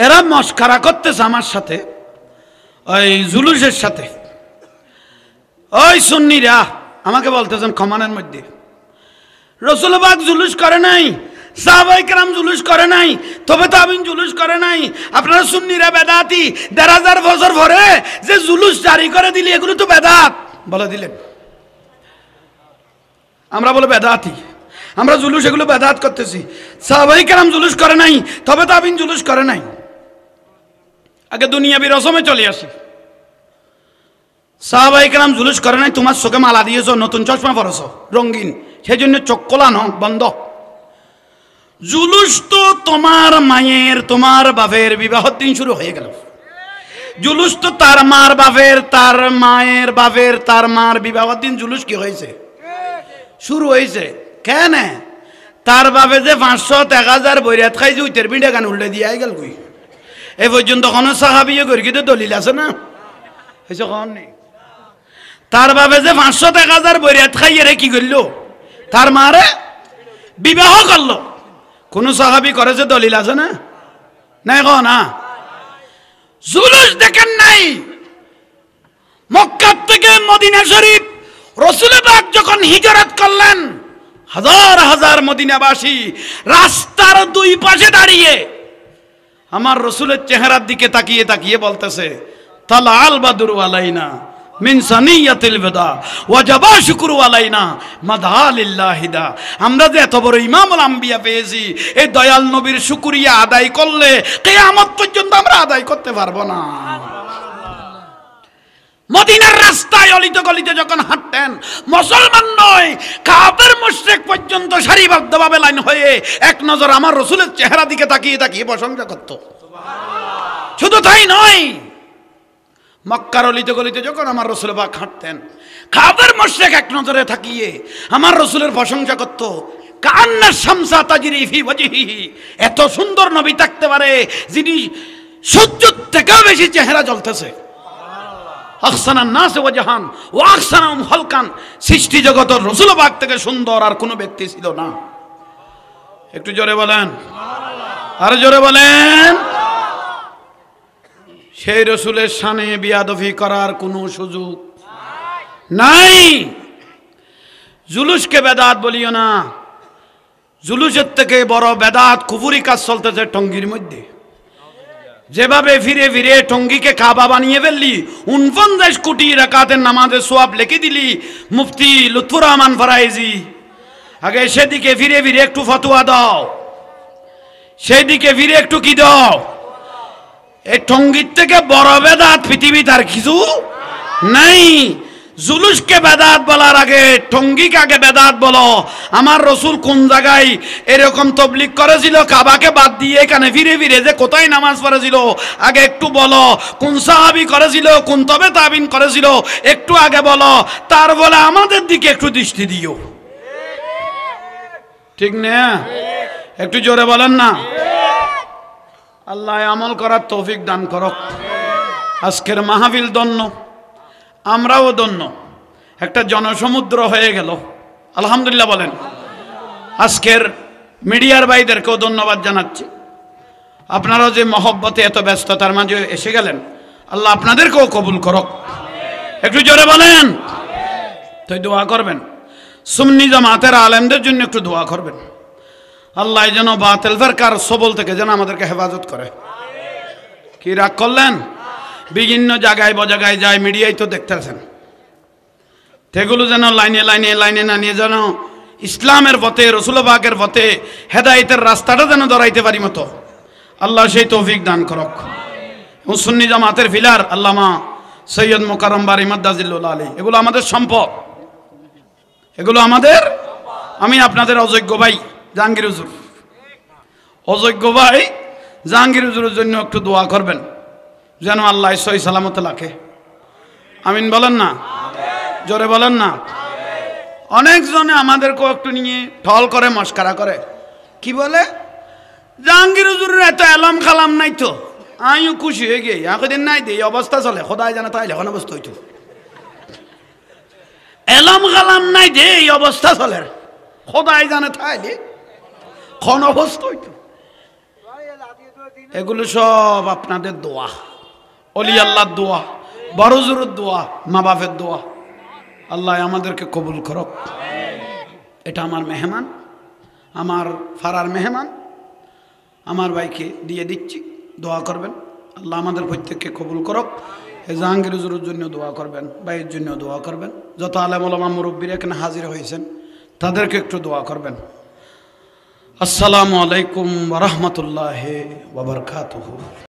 এরা মস্কারা করতেছে আমার সাথে ওই জুলুসের সাথে। ওই সুন্নিরা আমাকে বলতেছেন ক্ষমানের মধ্যে রসুল পাক জুলুস করে নাই, সাহাবায়ে কেরাম জুলুস করে নাই, তবে তাবিন জুলুস করে নাই। আপনারা সুন্নিরা বেদাতি ১,৫০০ বছর পরে যে জুলুস জারি করে দিলি এগুলো তো বেদাত বলে দিলেন। আমরা বলে বেদাতি, আমরা জুলুস এগুলো বেদাত করতেছি। সাহাবায়ে কেরাম জুলুস করে নাই, তবে তাবিন জুলুস করে নাই। আগে দুনিয়াবি রসমে চলে আসি। সাহাবায়ে কেরাম জুলুস করে নাই, তোমার চোখে মালা দিয়েছ, নতুন চশমা পরেছ রঙিন, সেই জন্য চোখ কোলানো বন্ধ। জুলুস তো তোমার মায়ের তোমার বাপের বিবাহের দিন শুরু হয়ে গেল। জুলুস তো তার মার বাপের তার মায়ের বাপের তার মার বিবাহের দিন জুলুস কি হয়েছে শুরু হয়েছে। কেন? তার বাপে যে ৫০০-১,০০০ বৈরাত খাইছে উইতের বিড়ে গান উল্টে দিয়ে গেল কই। এ পর্যন্ত কোনো সাহাবিয়ে করি কিন্তু দলিল আছে না হয়েছে কখন নেই। তার বাপে যে ৫০০-১,০০০ বৈরাত খাইয়ে রে কি করলো তার মারে বিবাহ করলো, কোন সাহাবি করেছে দলিল আছে না? নাই কো না। জুলুস দেখেন নাই মক্কা থেকে মদিনা শরীফ রাসূল পাক যখন হিজরত করলেন, হাজার হাজার মদিনাবাসী রাস্তার দুই পাশে দাঁড়িয়ে আমার রাসূলের চেহারার দিকে তাকিয়ে তাকিয়ে বলতেছে তালাল বাদরু আলাইনা মিন সানিয়াতিল বিদা ওয়াজাবা শুকরু আলাইনা মাদালিল্লাহিদা। আমরা যে এত বড় ইমামুল আম্বিয়া পেয়েছি, এই দয়াল নবীর শুকরিয়া আদায় করলে কিয়ামত পর্যন্ত আমরা আদায় করতে পারবো না। মদিনার রাস্তায় অলিতে গলিতে যখন হাঁটতেন, মুসলমান নয় কাফের মুশরিক পর্যন্ত সারিবদ্ধভাবে লাইন হয়ে এক নজর আমার রাসূলের চেহারা দিকে তাকিয়ে তাকিয়ে প্রশংসা করত। শুধু তাই নয়, মক্কার অলিতে গলিতে যখন আমার রাসূল পাক হাঁটতেন, কাফের মুশরিক এক নজরে তাকিয়ে আমার রাসূলের প্রশংসা করত। কান্না শামসা তাজরি ফি ওয়াজহিহি, এত সুন্দর নবী থাকতে পারে যিনি সূর্যের থেকেও বেশি চেহারা জ্বলতেছে। আহসানান নাস ওয়াজহান ওয়া আহসানুহুম খালকান, সৃষ্টি জগতের রাসূল পাক থেকে সুন্দর আর কোনো ব্যক্তি ছিল না। একটু জোরে বলেন, আর জোরে বলেন। সেই রসুলের শানে বিয়াদফি করার কোনো সুযোগ নাই। জুলুসকে বেদাত বলিও না, জুলুসের থেকে বড় বেদাত কুফরি কাজ চলতেছে টঙ্গীর মধ্যে। যেভাবে ফিরে ফিরে টঙ্গীকে কাবা বানিয়ে ফেললি, ৪৯ কোটি রাকাতের নামাজের সোয়াব লিখে দিলি মুফতি লুৎফুর রহমান ফরাইজি। আগে সেদিকে ফিরে ফিরে একটু ফতোয়া দাও, সেদিকে ফিরে একটু কি দাও। এই টঙ্গীর থেকে বড় বেদাত পৃথিবীতে আর কিছু নাই। জুলুসকে বেদাত বলার আগে টঙ্গীকে আগে বেদাত বলো। আমার রসুল কোন জায়গায় এরকম তবলিগ করেছিল কাবাকে বাদ দিয়ে এখানে ফিরে ফিরে যে কোথায় নামাজ পড়েছিল আগে একটু বলো। কোন সাহাবী করেছিল, কোন তবে তাবিন করেছিল একটু আগে বলো, তার বলে আমাদের দিকে একটু দৃষ্টি দিও। ঠিক না? একটু জোরে বলেন না। আল্লাহ আমল করার তৌফিক দান করক। আজকের মাহফিল ধন্য, আমরাও ধন্য, একটা জনসমুদ্র হয়ে গেল। আলহামদুলিল্লাহ বলেন। আজকের মিডিয়ার ভাইদেরকেও ধন্যবাদ জানাচ্ছি। আপনারাও যে মহব্বতে এত ব্যস্ততার মাঝে এসে গেলেন, আল্লাহ আপনাদেরকেও কবুল করক। একটু জোরে বলেন। তো দোয়া করবেন, সুন্নি জামাতের আলেমদের জন্য একটু দোয়া করবেন। আল্লাহ যেন বাতিল ফিরকার সবল থেকে যেন আমাদেরকে হেফাজত করে। কি রাগ করলেন? বিভিন্ন জায়গায় বজাগায় যায়, মিডিয়ায় তো দেখতেছেন, সেগুলো যেন লাইনে লাইনে লাইনে না নিয়ে যেন ইসলামের পথে রসুল পাকের পথে হেদায়েতের রাস্তাটা যেন ধরাইতে পারি মতো আল্লাহ সেই তৌফিক দান করক। এবং সুন্নি জামাতের ফিলার আল্লামা সৈয়দ মোকাররম বারী মাদ্দাজিল্লুল আলী, এগুলো আমাদের সম্পদ, এগুলো আমাদের। আমি আপনাদের অযোগ্য ভাই জাহাঙ্গীর হুজুর, অযোগ্য ভাই জাহাঙ্গীর হুজুরের জন্য একটু দোয়া করবেন যেন আল্লাহ সহি সালামতে রাখে। আমিন বলেন না, জোরে বলেন না। অনেকজনে আমাদেরকেও একটু নিয়ে ঠল করে মস্কারা করে, কি বলে জাহাঙ্গীর হুজুরের এত এলাম খালাম নাই তো, আমিও খুশি হয়ে গিয়ে একদিন নাই দে অবস্থা চলে খোদাই জানে তাইলে এখন অবস্থা হইতো এলাম খালাম নাই দে এই অবস্থা চলে খোদাই জানে তাইলে খন অবস্থা হইতো। এগুলো সব আপনাদের দোয়া, অলি আল্লাহর দোয়া, বড় হুজুরের দোয়া, মা বাপের দোয়া। আল্লাহ আমাদেরকে কবুল করক। এটা আমার মেহমান, আমার ফারার মেহমান, আমার ভাইকে দিয়ে দিচ্ছি, দোয়া করবেন আল্লাহ আমাদের প্রত্যেককে কবুল করক। এই জাহাঙ্গীর হুজুরের জন্য দোয়া করবেন, ভাইয়ের জন্য দোয়া করবেন, যত আলেম ওলামা মুরব্বীরা এখানে হাজির হয়েছেন তাদেরকে একটু দোয়া করবেন। আসসালামু আলাইকুম ওয়া রাহমাতুল্লাহি ওয়া বারাকাতুহু।